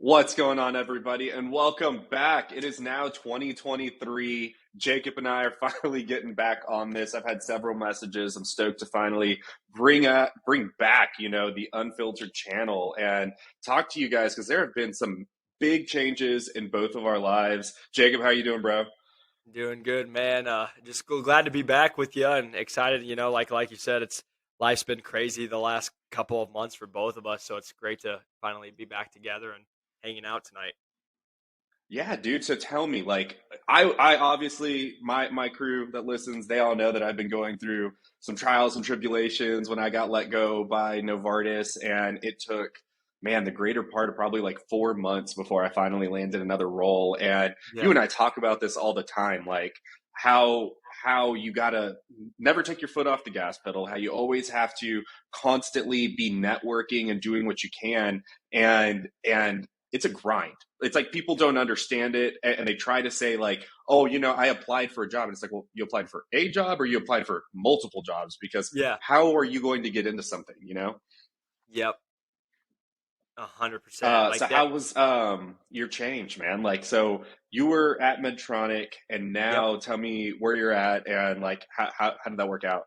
What's going on, everybody, and welcome back. It is now 2023. Jacob and I are finally getting back on this. I've had several messages. I'm stoked to finally bring back, the Unfiltered channel and talk to you guys because there have been some big changes in both of our lives. Jacob, how you doing, bro? Doing good, man. Just glad to be back with you and excited. Like you said, life's been crazy the last couple of months for both of us, so it's great to finally be back together and hanging out tonight. Yeah, dude. So tell me, I obviously my crew that listens, they all know that I've been going through some trials and tribulations when I got let go by Novartis, and it took, man, the greater part of probably like 4 months before I finally landed another role. And you Yeah, and I talk about this all the time, like how you gotta never take your foot off the gas pedal, how you always have to constantly be networking and doing what you can, and it's a grind. It's like people don't understand it, and they try to say like, oh, I applied for a job, and it's like, well, you applied for a job or you applied for multiple jobs, because yeah, how are you going to get into something? yep, 100%. So Like that. how was your change, man? Like, so you were at Medtronic, and Yep. now tell me where you're at, and like how did that work out?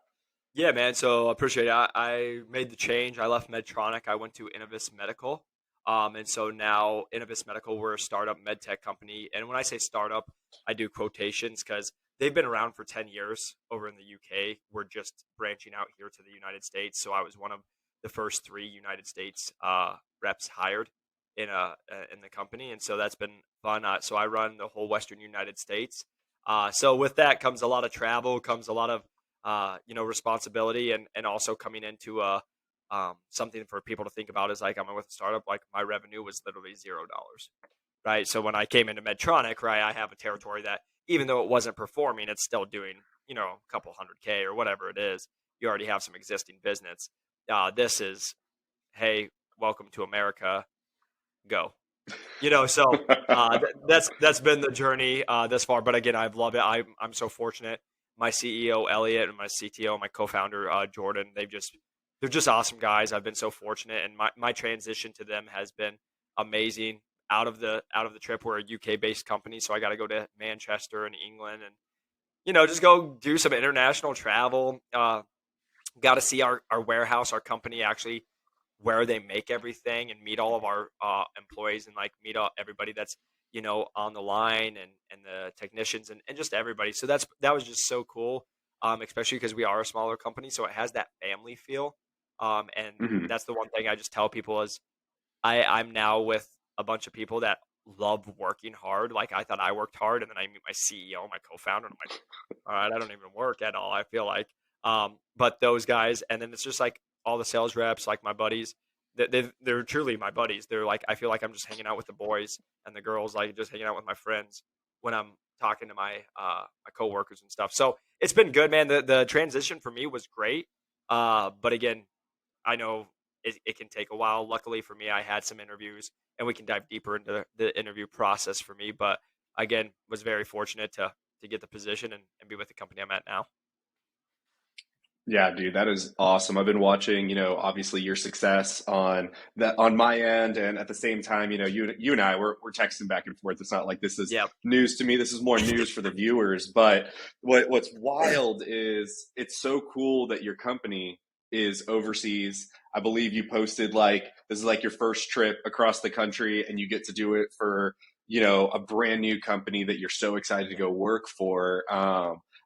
Yeah, man. So I appreciate it. I made the change. I left Medtronic. I went to Innovis Medical. And so now Innovis Medical, we're a startup MedTech company. And when I say startup, I do quotations because they've been around for 10 years over in the UK. We're just branching out here to the United States. So I was one of the first three United States reps hired in the company. And so that's been fun. So I run the whole Western United States. So with that comes a lot of travel, comes a lot of responsibility, and also coming into something for people to think about is like, I'm with a startup, like my revenue was literally $0, right? So when I came into Medtronic, right, I have a territory that even though it wasn't performing, it's still doing, a couple hundred K or whatever it is. You already have some existing business. This is, hey, welcome to America, go. That's been the journey this far. But again, I've loved it. I'm so fortunate. My CEO Elliot and my CTO, my co-founder Jordan, they're just awesome guys. I've been so fortunate, and my transition to them has been amazing. Out of the trip, we're a UK based company, so I got to go to Manchester and England, and just go do some international travel. Got to see our warehouse, our company actually where they make everything, and meet all of our employees, and like meet everybody that's on the line, and the technicians, and just everybody. So that was just so cool, especially because we are a smaller company, so it has that family feel. And Hmm. that's the one thing I just tell people is I'm now with a bunch of people that love working hard. Like I thought I worked hard, and then I meet my CEO, my co-founder, and I'm like, all right, I don't even work at all, I feel like. But those guys, and then it's just like all the sales reps, like my buddies, they're truly my buddies. They're like, I feel like I'm just hanging out with the boys and the girls, like just hanging out with my friends when I'm talking to my coworkers and stuff. So it's been good, man. The transition for me was great. But again, I know it can take a while. Luckily for me, I had some interviews, and we can dive deeper into the interview process for me. But again, was very fortunate to get the position, and be with the company I'm at now. Yeah, dude, that is awesome. I've been watching, obviously your success on that on my end, and at the same time, you and I we're texting back and forth. It's not like this is Yeah. news to me. This is more news for the viewers. But what's wild is it's so cool that your company is overseas. I believe you posted like this is like your first trip across the country, and you get to do it for, a brand new company that you're so excited to go work for.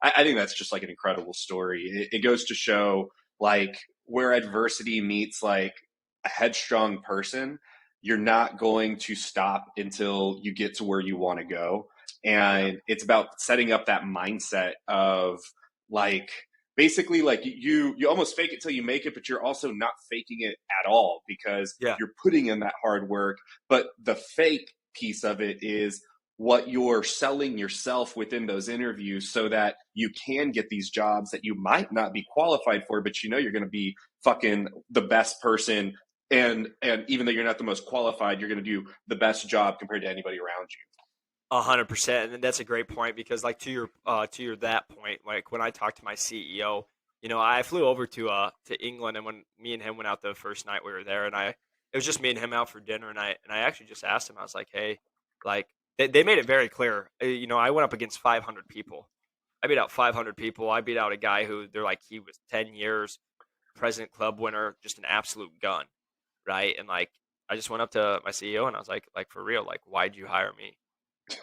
I think that's just like an incredible story. It goes to show like where adversity meets like a headstrong person, you're not going to stop until you get to where you want to go. Yeah. And it's about setting up that mindset of like basically like you almost fake it till you make it, but you're also not faking it at all because Yeah. you're putting in that hard work. But the fake piece of it is what you're selling yourself within those interviews so that you can get these jobs that you might not be qualified for, but you're going to be fucking the best person. And even though you're not the most qualified, you're going to do the best job compared to anybody around 100%, and that's a great point because, like to your that point, like when I talked to my CEO, I flew over to England, and when me and him went out the first night we were there, and it was just me and him out for dinner, and I actually just asked him. I was like, hey, like they made it very clear. I went up against 500 people. I beat out 500 people. I beat out a guy who they're like he was 10 years President Club winner, just an absolute gun, right? And like I just went up to my CEO and I was like for real, like why'd you hire me,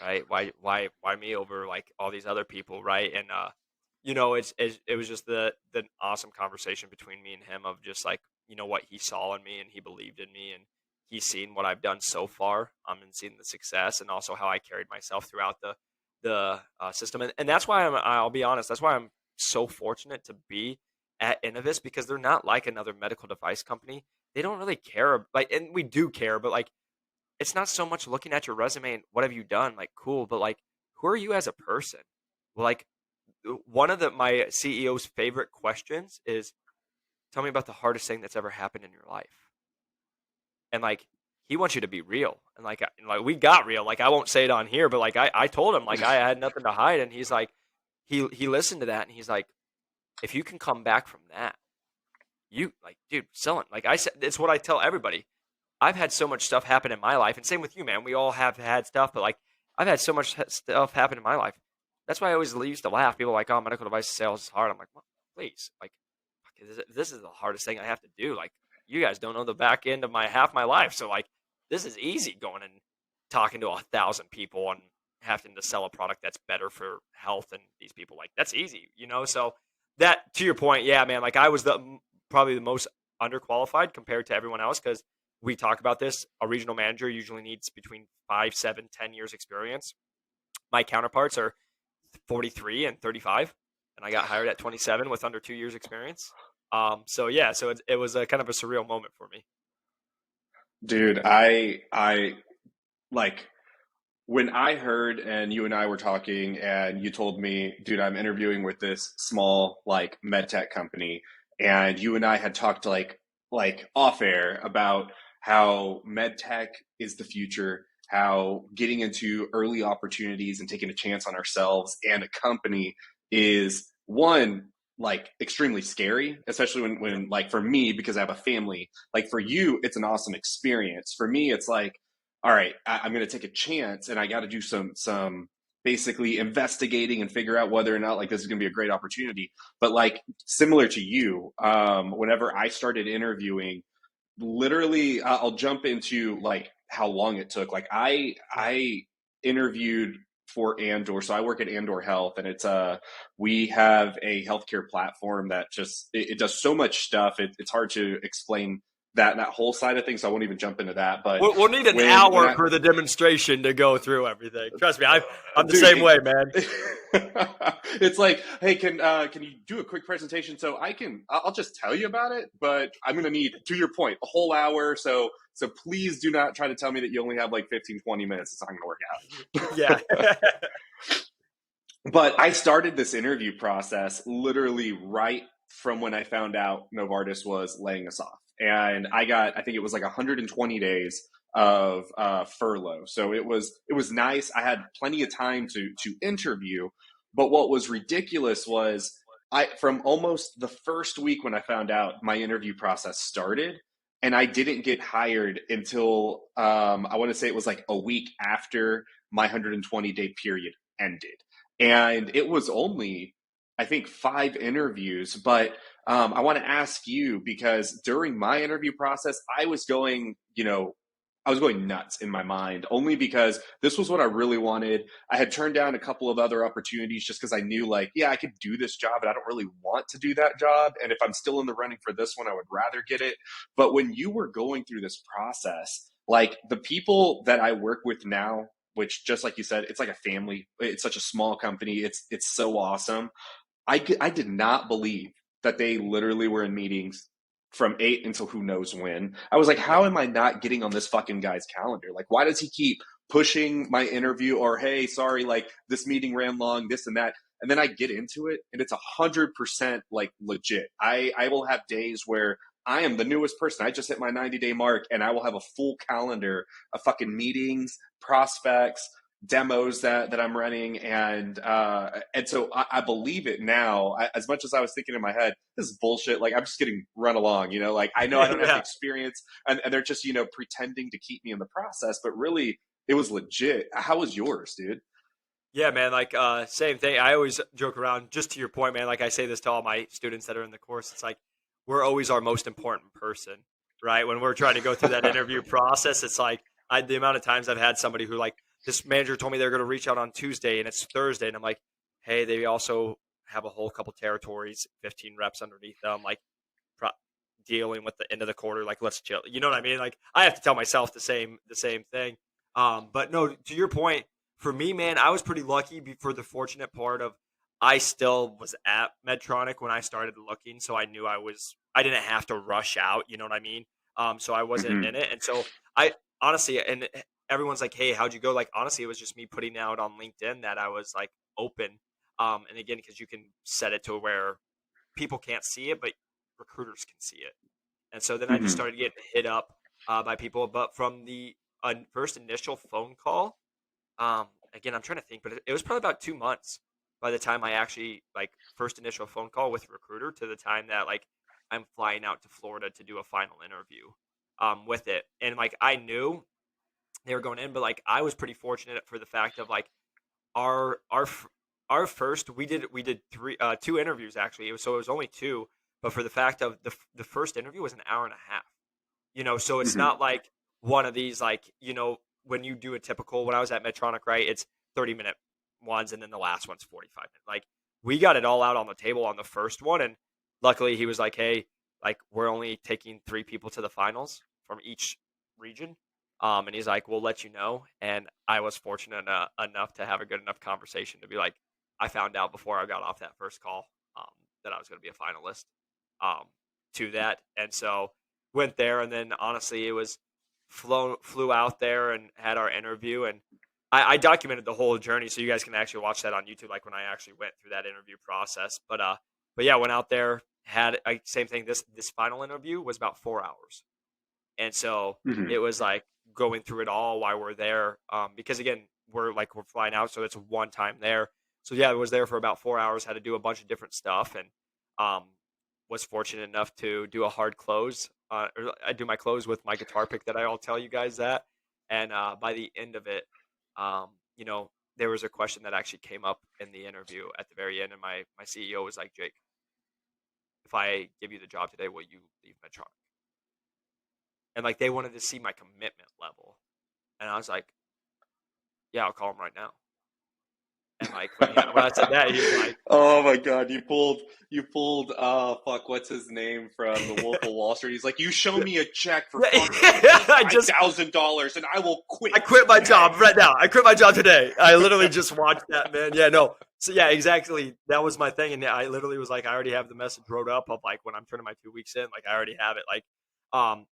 right? Why me over like all these other people, right? And it was just the awesome conversation between me and him of just like what he saw in me and he believed in me and he's seen what I've done so far, and seen the success and also how I carried myself throughout the system, and that's why I'll be honest, that's why I'm so fortunate to be at Innovis because they're not like another medical device company. They don't really care, like, and we do care, but like it's not so much looking at your resume and what have you done, like cool, but like who are you as a person? Well, like one of my CEO's favorite questions is, tell me about the hardest thing that's ever happened in your life. And like he wants you to be real. And like we got real. Like I won't say it on here, but like I told him like I had nothing to hide, and he's like he listened to that and he's like, if you can come back from that, you like, dude, selling. Like I said, it's what I tell everybody. I've had so much stuff happen in my life, and same with you, man. We all have had stuff, but like I've had so much stuff happen in my life. That's why I always used to laugh. People are like, oh, medical device sales is hard. I'm like, well, please, like, this is the hardest thing I have to do. Like, you guys don't know the back end of half my life, so like, this is easy going and talking to 1,000 people and having to sell a product that's better for health and these people. Like, that's easy, So that, to your point, yeah, man. Like, I was probably the most underqualified compared to everyone else because we talk about this. A regional manager usually needs between 5, 7, 10 years experience. My counterparts are 43 and 35, and I got hired at 27 with under 2 years experience. So yeah, so it was a kind of a surreal moment for me. Dude, I like when I heard and you and I were talking and you told me, dude, I'm interviewing with this small like MedTech company, and you and I had talked like off air about how MedTech is the future, how getting into early opportunities and taking a chance on ourselves and a company is one like extremely scary, especially when like for me, because I have a family. Like for you, it's an awesome experience. For me, it's like, all right, I'm going to take a chance and I got to do some basically investigating and figure out whether or not like this is going to be a great opportunity. But like similar to you, whenever I started interviewing, literally I'll jump into like how long it took. Like I interviewed for Andor. So I work at Andor Health, and it's we have a healthcare platform that just it does so much stuff. It's hard to explain that whole side of things. So I won't even jump into that. But We'll need an hour for the demonstration to go through everything. Trust me, I'm the dude, same way, man. It's like, hey, can you do a quick presentation? So I'll just tell you about it, but I'm gonna need, to your point, a whole hour. So please do not try to tell me that you only have like 15, 20 minutes. It's not gonna work out. Yeah. But I started this interview process literally right from when I found out Novartis was laying us off. And I think it was like 120 days of furlough. So it was nice. I had plenty of time to interview. But what was ridiculous was from almost the first week when I found out, my interview process started, and I didn't get hired until I want to say it was like a week after my 120-day period ended. And it was only, I think, 5 interviews. But I want to ask you, because during my interview process, I was going nuts in my mind, only because this was what I really wanted. I had turned down a couple of other opportunities just because I knew, like, yeah, I could do this job, but I don't really want to do that job. And if I'm still in the running for this one, I would rather get it. But when you were going through this process, like the people that I work with now, which just like you said, it's like a family. It's such a small company. It's so awesome. I did not believe that they literally were in meetings from 8 until who knows when. I was like, how am I not getting on this fucking guy's calendar? Like, why does he keep pushing my interview, or, hey, sorry, like this meeting ran long, this and that. And then I get into it and it's 100% like legit. I will have days where I am the newest person. I just hit my 90-day mark and I will have a full calendar of fucking meetings, prospects, demos that I'm running, and so I believe it now. As much as I was thinking in my head, this is bullshit. Like I'm just getting run along, like I know I don't have the Yeah. experience, and they're just pretending to keep me in the process, but really it was legit. How was yours, dude? Yeah, man, like same thing. I always joke around, just to your point, man. Like I say this to all my students that are in the course. It's like we're always our most important person, right? When we're trying to go through that interview process, it's like the amount of times I've had somebody who like this manager told me they're going to reach out on Tuesday and it's Thursday, and I'm like, hey, they also have a whole couple territories, 15 reps underneath them, like pro- dealing with the end of the quarter. Like let's chill. You know what I mean? Like I have to tell myself the same thing. But no, to your point, for me, man, I was pretty lucky for the fortunate part of I still was at Medtronic when I started looking, so I knew I didn't have to rush out, you know what I mean? So I wasn't Hmm. in it. And so I honestly, and everyone's like, hey, how'd you go? Like, honestly, it was just me putting out on LinkedIn that I was like open. And again, because you can set it to where people can't see it, but recruiters can see it. And so then I just Hmm. started getting hit up by people. But from the first initial phone call, again, I'm trying to think, but it was probably about 2 months by the time I actually like first initial phone call with a recruiter to the time that like I'm flying out to Florida to do a final interview with it. And like I knew they were going in, but like I was pretty fortunate for the fact of like our our f- our first we did two interviews actually. So it was only two, but for the fact of the first interview was an hour and a half. So it's Hmm. not like one of these like, when you do a typical when I was at Medtronic, right? It's 30-minute ones and then the last one's 45 minutes. Like we got it all out on the table on the first one, and luckily he was like, "Hey, like we're only taking 3 people to the finals from each region." And he's like, "We'll let you know." And I was fortunate enough to have a good enough conversation to be like, I found out before I got off that first call um, that I was going to be a finalist um, to that. And so went there, and then honestly, it was flew out there and had our interview, and I documented the whole journey, so you guys can actually watch that on YouTube, like when I actually went through that interview process. But yeah, went out there, had same thing. This final interview was about 4 hours, and so Hmm. it was like going through it all while we're there, because again, we're flying out, so it's one time there. So yeah, I was there for about 4 hours, had to do a bunch of different stuff, and um, was fortunate enough to do a hard close. I do my close with my guitar pick that I'll tell you guys that, and by the end of it, um, you know, there was a question that actually came up in the interview at the very end, and my CEO was like, Jake, if I give you the job today, will you leave Medtronic? And like they wanted to see my commitment level, and I was like, yeah, I'll call him right now. And like when I said that, he was like, Oh my God, you pulled fuck, what's his name from The Wolf of Wall Street? He's like, you show me a check for yeah, fucking I five just thousand dollars and I will I quit quit my job today. right now. I quit my job today. I literally just watched that, man. Yeah, no. So yeah, exactly. That was my thing, and yeah, I literally was like, I already have the message wrote up of like when I'm turning my 2 weeks in, like I already have it. Like,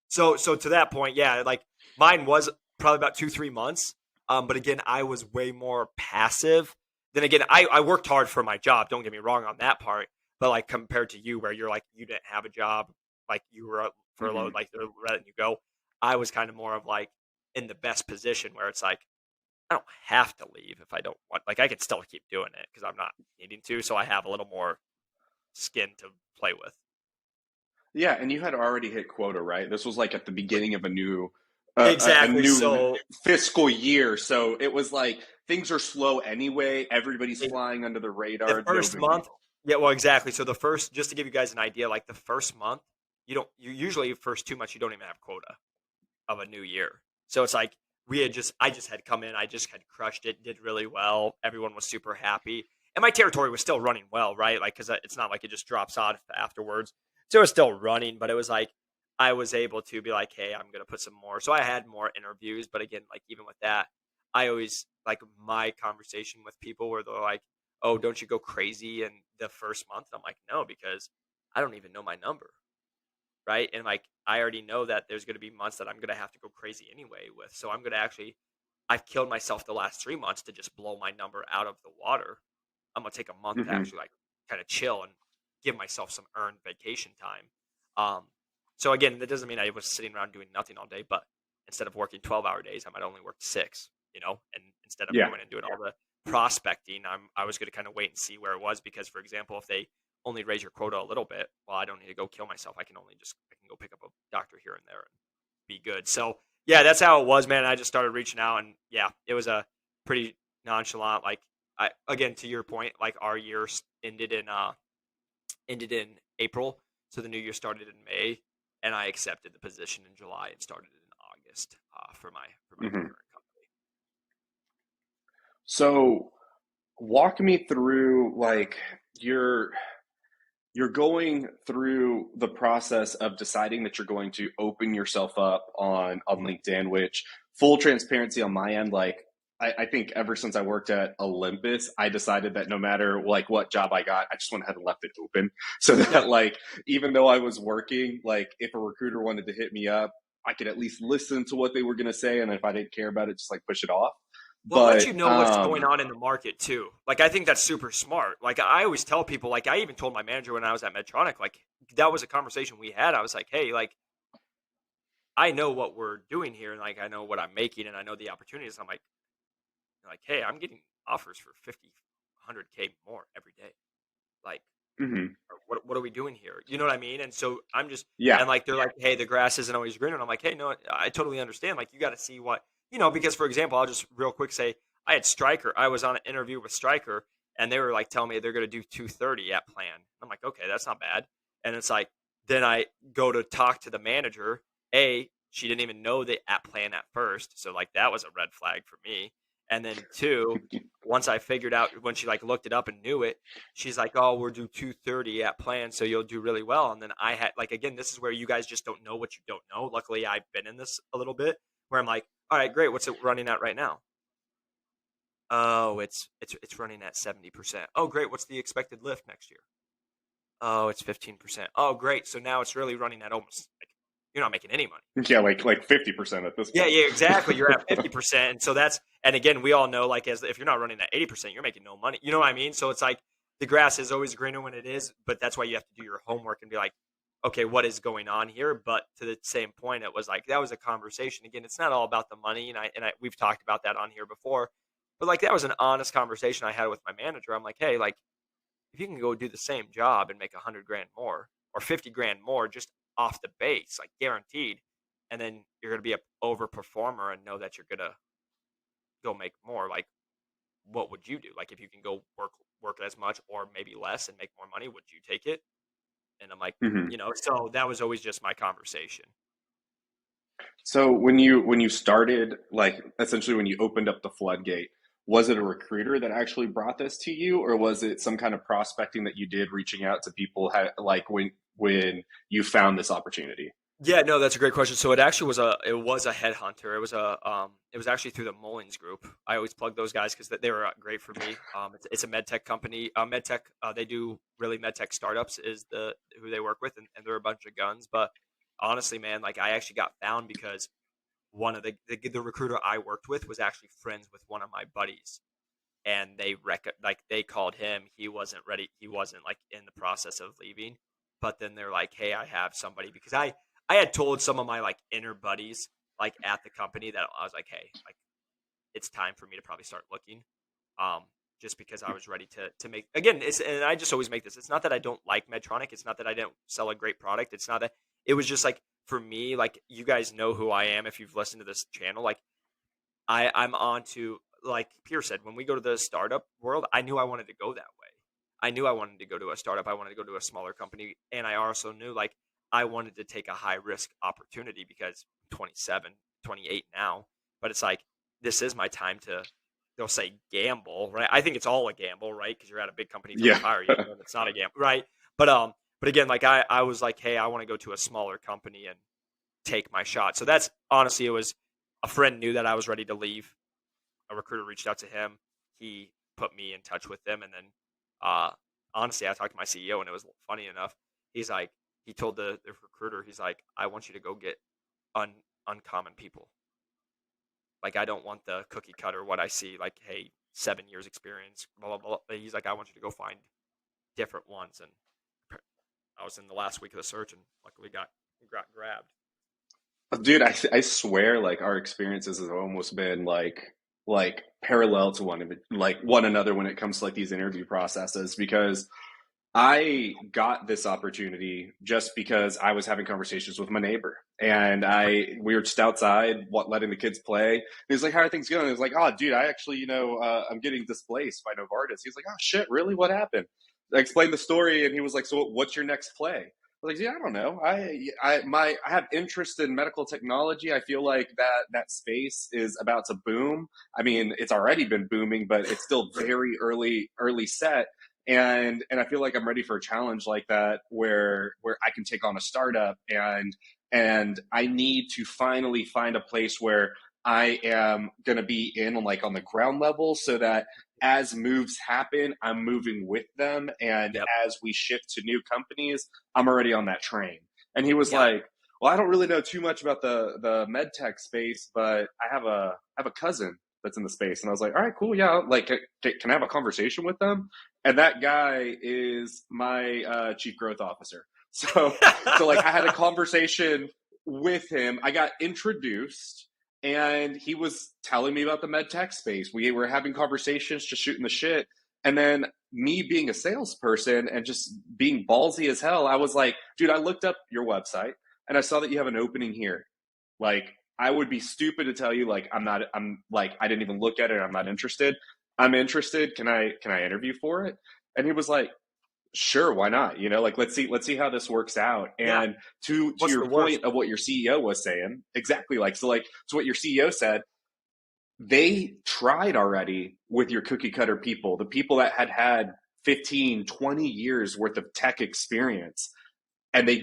so to that point, yeah, like mine was probably about 2-3 months. But again, I was way more passive. Then again, I worked hard for my job. Don't get me wrong on that part. But like compared to you, where you're like you didn't have a job, like you were furloughed, Hmm. like they're letting you go. I was kind of more of like in the best position where it's like I don't have to leave if I don't want. Like I can still keep doing it because I'm not needing to, so I have a little more skin to play with. Yeah, and you had already hit quota, right? This was like at the beginning of a Exactly. new So fiscal year, so it was like things are slow anyway. Everybody's it, flying under the the radar, no first big deal. month, yeah, well, exactly. So the first, just to give you guys an idea, like the first month, you usually first 2 months you don't even have quota of a new year. So it's like I just had come in, I just had crushed it, did really well. Everyone was super happy, and my territory was still running well, right? Like because it's not like it just drops off afterwards. So it was still running, but it was like I was able to be like, hey, I'm gonna put some more. So I had more interviews, but again, like even with that, I always like my conversation with people where they're like, oh, don't you go crazy in the first month? I'm like, no, because I don't even know my number, right? And like I already know that there's going to be months that I'm going to have to go crazy anyway with. So I'm going to actually I've killed myself the last 3 months to just blow my number out of the water. I'm going to take a month to Hmm. actually like kind of chill and give myself some earned vacation time. Um so again, that doesn't mean I was sitting around doing nothing all day, but instead of working 12-hour days, I might only work 6. and instead of Yeah. going and doing all the prospecting, I was going to kind of wait and see where it was, because for example, if they only raise your quota a little bit, well, I don't need to go kill myself. I can go pick up a doctor here and there and be good. So yeah, that's how it was, man. I just started reaching out, and yeah, it was a pretty nonchalant, like, again, to your point, like our year ended in April, so the new year started in May, and I accepted the position in July and started in August, for my Hmm. current company. So walk me through like your you're going through the process of deciding that you're going to open yourself up on LinkedIn, which, full transparency on my end, like I think ever since I worked at Olympus, I decided that no matter like what job I got, I just went ahead and left it open. So Yeah. that like even though I was working, like if a recruiter wanted to hit me up, I could at least listen to what they were gonna say. And if I didn't care about it, just like push it off. Well, it lets But you know what's going on in the market too. Like, I think that's super smart. Like, I always tell people, like, I even told my manager when I was at Medtronic, like, that was a conversation we had. I was like, hey, like, I know what we're doing here, and like, I know what I'm making, and I know the opportunities. I'm like, hey, I'm getting offers for 50, 100K more every day. Like, mhm, what are we doing here? You know what I mean? And so I'm just, yeah. and like, they're like, hey, the grass isn't always greener. And I'm like, hey, no, I totally understand. Like, you got to see what, because for example, I'll just real quick say, I was on an interview with Stryker, and they were like telling me they're going to do 230 at plan. I'm like, okay, that's not bad. And it's like, then I go to talk to the manager. She didn't even know the at plan at first. So like, that was a red flag for me. And then two, once I figured out, when she like looked it up and knew it, she's like, "Oh, we'll do 230 at plan, so you'll do really well." And then I had, like, again, this is where you guys just don't know what you don't know. Luckily, I've been in this a little bit, where I'm like, "All right, great. What's it running at right now?" Oh, it's running at 70%. Oh, great. What's the expected lift next year? Oh, it's 15%. Oh, great. So now it's really running at almost, like, you're not making any money. Yeah, like 50% at this Yeah, point. yeah, exactly. You're at 50%. And so and again, we all know, like, if you're not running at 80%, you're making no money. You know what I mean? So it's like, the grass is always greener when it is, but that's why you have to do your homework and be like, okay, what is going on here? But to the same point, it was like, that was a conversation. Again, it's not all about the money. We've talked about that on here before, but like, that was an honest conversation I had with my manager. I'm like, hey, like, if you can go do the same job and make 100 grand more or 50 grand more just off the base, like, guaranteed, and then you're going to be a overperformer and know that you're going to go make more, like, what would you do? Like, if you can go work as much or maybe less and make more money, would you take it? And I'm like, Hmm. so that was always just my conversation. So when you started, like essentially when you opened up the floodgate, was it a recruiter that actually brought this to you, or was it some kind of prospecting that you did, reaching out to people, like when you found this opportunity? Yeah, no, that's a great question. So it was a headhunter. It was actually through the Mullins Group. I always plug those guys because they were great for me. It's a MedTech company. MedTech, they do really MedTech startups is who they work with, and they're a bunch of guns. But honestly, man, like, I actually got found because one of the recruiter I worked with was actually friends with one of my buddies, and they called him. He wasn't ready. He wasn't, like, in the process of leaving, but then they're like, hey, I have somebody, because I had told some of my, like, inner buddies, like, at the company, that I was like, hey, like, it's time for me to probably start looking, um just because I was ready to make, again, and I just always make this, it's not that I don't like Medtronic, it's not that I don't sell a great product, it's not that, it was just like, for me, like, you guys know who I am if you've listened to this channel, like, I'm on to, like Pierre said, when we go to the startup world, I knew I wanted to go that way. I knew I wanted to go to a startup. I wanted to go to a smaller company. And I also knew, like, I wanted to take a high risk opportunity, because I'm 27, 28 now, but it's like, this is my time to, they'll say, gamble, right? I think it's all a gamble, right? Because you're at a big company till they Yeah. fire you. And it's not a gamble, right? But again, like, I was like, hey, I want to go to a smaller company and take my shot. So that's, honestly, it was, a friend knew that I was ready to leave. A recruiter reached out to him. He put me in touch with them, and then, uh, honestly, I talked to my CEO, and it was funny enough. He's like, he told the recruiter, he's like, I want you to go get uncommon people. Like, I don't want the cookie cutter, what I see, like, hey, 7 years experience, blah blah blah. He's like, I want you to go find different ones. And I was in the last week of the search, and luckily got grabbed. Dude, I swear, like our experiences have almost been like like parallel to one another when it comes to like these interview processes, because I got this opportunity just because I was having conversations with my neighbor, and we were just outside, letting the kids play. And he's like, "How are things going?" And he was like, "Oh, dude, I actually, I'm getting displaced by Novartis." He's like, "Oh shit, really? What happened?" I explained the story, and he was like, "So, what's your next play?" I was like, "Yeah, I don't know. I have interest in medical technology. I feel like that space is about to boom. I mean, it's already been booming, but it's still very early set." And I feel like I'm ready for a challenge like that, where I can take on a startup, and I need to finally find a place where I am going to be in on the ground level, so that as moves happen, I'm moving with them, and Yep. as we shift to new companies, I'm already on that train. And he was Yeah. like, "Well, I don't really know too much about the med tech space, but I have a cousin that's in the space." And I was like, "All right, cool, yeah. Like, can I have a conversation with them?" And that guy is my chief growth officer. So like I had a conversation with him. I got introduced, and he was telling me about the med tech space. We were having conversations, just shooting the shit. And then me being a salesperson and just being ballsy as hell, I was like, "Dude, I looked up your website and I saw that you have an opening here. Like, I would be stupid to tell you like I'm like I didn't even look at it. I'm not interested. I'm interested. Can I interview for it?" And he was like, "Sure, why not? Like, let's see how this works out." Yeah. And to What's the your worst? point of what your CEO was saying, exactly, like so what your CEO said, they tried already with your cookie cutter people, the people that had 15, 20 years worth of tech experience, and they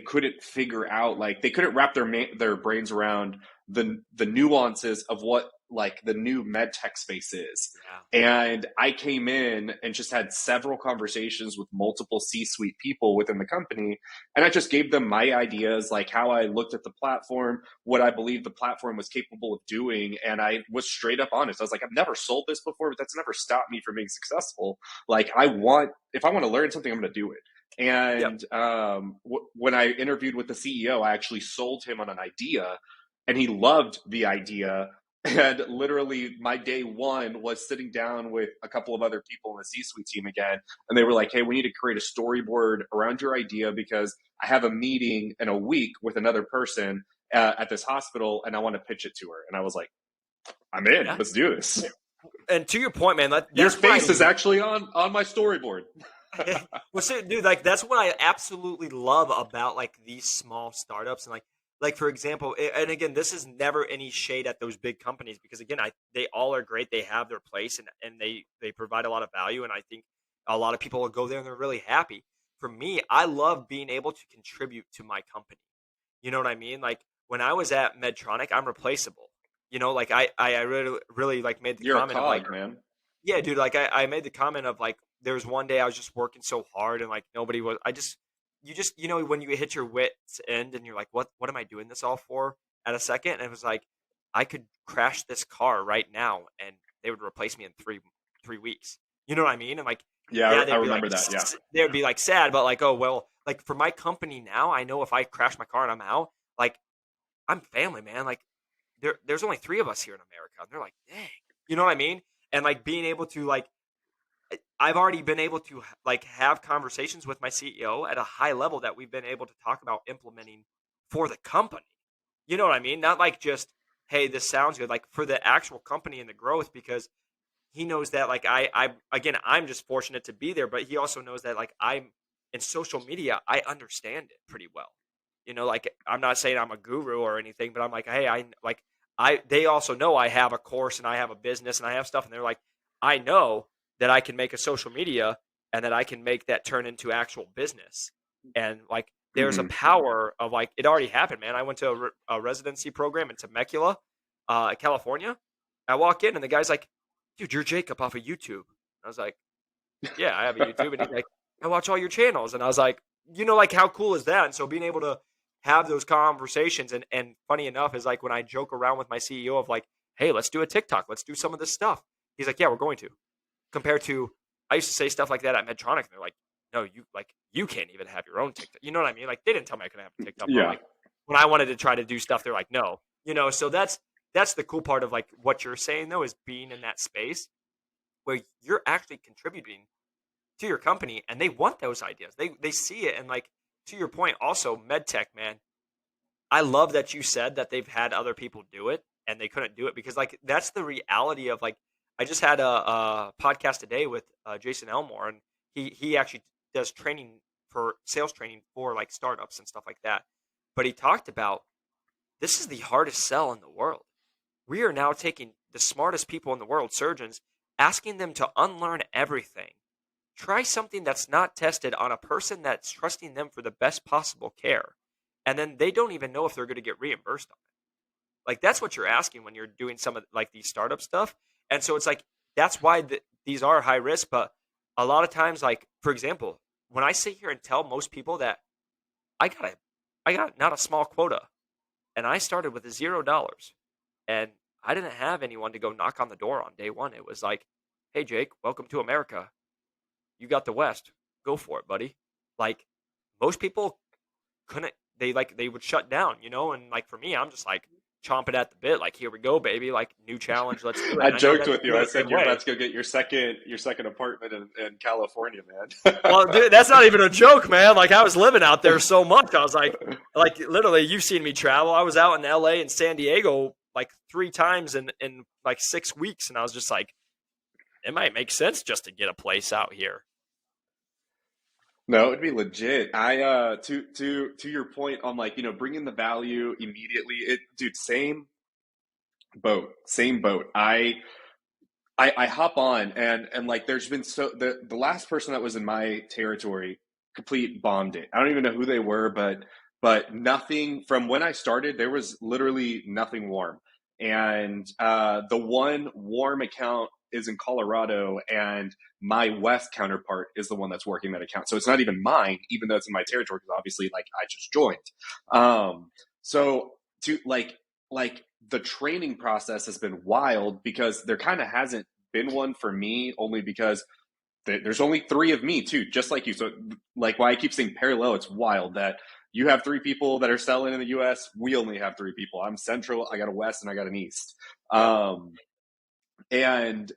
couldn't figure out, like, they couldn't wrap their brains around the nuances of what like the new med tech space is. Yeah. And I came in and just had several conversations with multiple C-suite people within the company, and I just gave them my ideas, like how I looked at the platform, what I believed the platform was capable of doing, and I was straight up honest. I was like, "I've never sold this before, but that's never stopped me from being successful. Like, if I want to learn something, I'm going to do it." Yep. And when I interviewed with the CEO, I actually sold him on an idea, and he loved the idea. And literally, my day one was sitting down with a couple of other people in the C-suite team again, and they were like, "Hey, we need to create a storyboard around your idea, because I have a meeting in a week with another person at this hospital, and I want to pitch it to her." And I was like, "I'm in. Yeah. Let's do this." And to your point, man, Your that's what face is actually on my storyboard. well, so, dude, like that's what I absolutely love about like these small startups, and like for example, and again, this is never any shade at those big companies, because again, they all are great. They have their place, and they provide a lot of value, and I think a lot of people will go there and they're really happy. For me, I love being able to contribute to my company. You know what I mean? Like when I was at Medtronic, I'm replaceable. Like I really like made the You're a comment of like, cog, man. yeah, dude, like I made the comment of like there was one day I was just working so hard and like nobody was when you hit your wit's end and you're like, what am I doing this all for at a second? And it was like I could crash this car right now and they would replace me in three weeks. You know what I mean? And like, Yeah, yeah, I remember that. Yeah. they'd be like sad, but like, oh well, like for my company now, I know if I crash my car and I'm out, like I'm family, man. Like there's only three of us here in America. And they're like, dang. You know what I mean? And like being able to like I've already been able to like have conversations with my CEO at a high level that we've been able to talk about implementing for the company. You know what I mean? Not like just, hey, this sounds good, like for the actual company and the growth, because he knows that like I again, I'm just fortunate to be there, but he also knows that like I'm in social media, I understand it pretty well. Like I'm not saying I'm a guru or anything, but I'm like, hey, they also know I have a course and I have a business and I have stuff, and they're like, I know that I can make a social media and that I can make that turn into actual business. And like there's a Hmm. power of like it already happened, man. I went to a residency program in Temecula, California. I walk in and the guy's like, dude, you're Jacob off of YouTube. I was like, yeah, I have a YouTube. And he's like, I watch all your channels. And I was like, like how cool is that? And so being able to have those conversations, and funny enough is like when I joke around with my CEO of like, hey, let's do a TikTok. Let's do some of this stuff. He's like, yeah, we're going to. Compared to, I used to say stuff like that at Medtronic. And they're like, no, you can't even have your own TikTok. You know what I mean? Like they didn't tell me I couldn't have a TikTok, but Yeah. like when I wanted to try to do stuff, they're like, no, so that's that's the cool part of like what you're saying though, is being in that space where you're actually contributing to your company and they want those ideas. They see it. And like, to your point, also MedTech, man, I love that you said that they've had other people do it and they couldn't do it, because like that's the reality of like, I just had a podcast today with Jason Elmore, and he actually does training for sales training for like startups and stuff like that. But he talked about, this is the hardest sell in the world. We are now taking the smartest people in the world, surgeons, asking them to unlearn everything. Try something that's not tested on a person that's trusting them for the best possible care. And then they don't even know if they're going to get reimbursed on it. Like, that's what you're asking when you're doing some of like these startup stuff. And so it's like, that's why these are high risk. But a lot of times, like, for example, when I sit here and tell most people that I got not a small quota, and I started with $0, and I didn't have anyone to go knock on the door on day one. It was like, hey, Jake, welcome to America. You got the West. Go for it, buddy. Like, most people couldn't, they would shut down, you know? And like, for me, I'm just like chomping at the bit. Like, here we go, baby. Like, new challenge. Let's do it. I And I know joked that with you. you're I the said same you're way. about to go get your second apartment in California, man. Well, dude, that's not even a joke, man. Like, I was living out there so much. I was like literally, you've seen me travel. I was out in LA and San Diego like 3 times in like 6 weeks. And I was just like, it might make sense just to get a place out here. No, it'd be legit. To your point on like, bringing the value immediately. Dude, same boat. I hop on and like there's been the last person that was in my territory complete bombed it. I don't even know who they were, but nothing from when I started, there was literally nothing warm. And the one warm account is in Colorado, and my West counterpart is the one that's working that account. So it's not even mine, even though it's in my territory, because obviously like I just joined. So to like the training process has been wild, because there kind of hasn't been one for me, only because there's only 3 of me too, just like you. So like, why I keep saying parallel, it's wild that you have 3 people that are selling in the US. We only have 3 people. I'm central, I got a West, and I got an East. Yep. And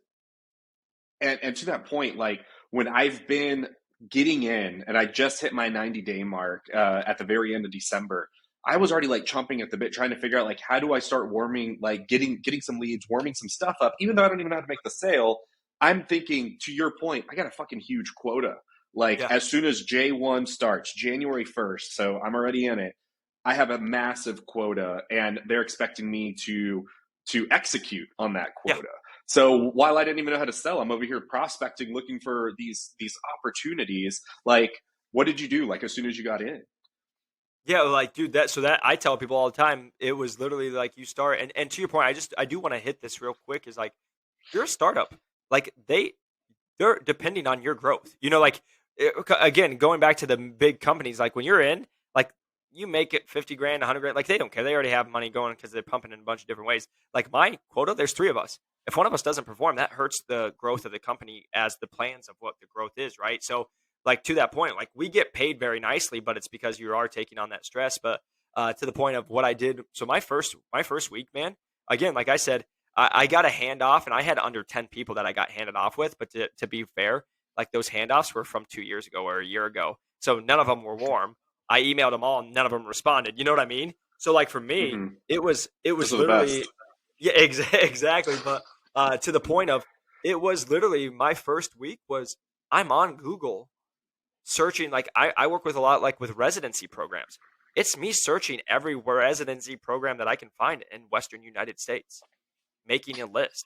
to that point, like when I've been getting in and I just hit my 90-day mark at the very end of December, I was already like chomping at the bit, trying to figure out like, how do I start warming, like getting some leads, warming some stuff up, even though I don't even know how to make the sale. I'm thinking, to your point, I got a fucking huge quota. Like, Yeah. as soon as J1 starts, January 1st, so I'm already in it, I have a massive quota, and they're expecting me to execute on that Yeah. quota. So while I didn't even know how to sell, I'm over here prospecting, looking for these opportunities. Like, what did you do? Like, as soon as you got in? Yeah, like, dude, that I tell people all the time, it was literally like you start, and to your point, I do want to hit this real quick, is like, you're a startup. Like, they're depending on your growth. You know, like, again, going back to the big companies, like when you're in, like, you make it 50 grand, 100 grand, like they don't care. They already have money going because they're pumping in a bunch of different ways. Like my quota, there's 3 of us. If one of us doesn't perform, that hurts the growth of the company as the plans of what the growth is, right? So, like, to that point, like, we get paid very nicely, but it's because you are taking on that stress. But to the point of what I did, so my first week, man, again, like I said, I got a handoff, and I had under 10 people that I got handed off with. But to be fair, like, those handoffs were from 2 years ago or a year ago, so none of them were warm. I emailed them all, and none of them responded. You know what I mean? So, like, for me, Mm-hmm. it was Those are the best. literally, yeah, exactly. But to the point of, it was literally my first week was, I'm on Google searching. Like, I work with a lot, like with residency programs. It's me searching every residency program that I can find in Western United States, making a list,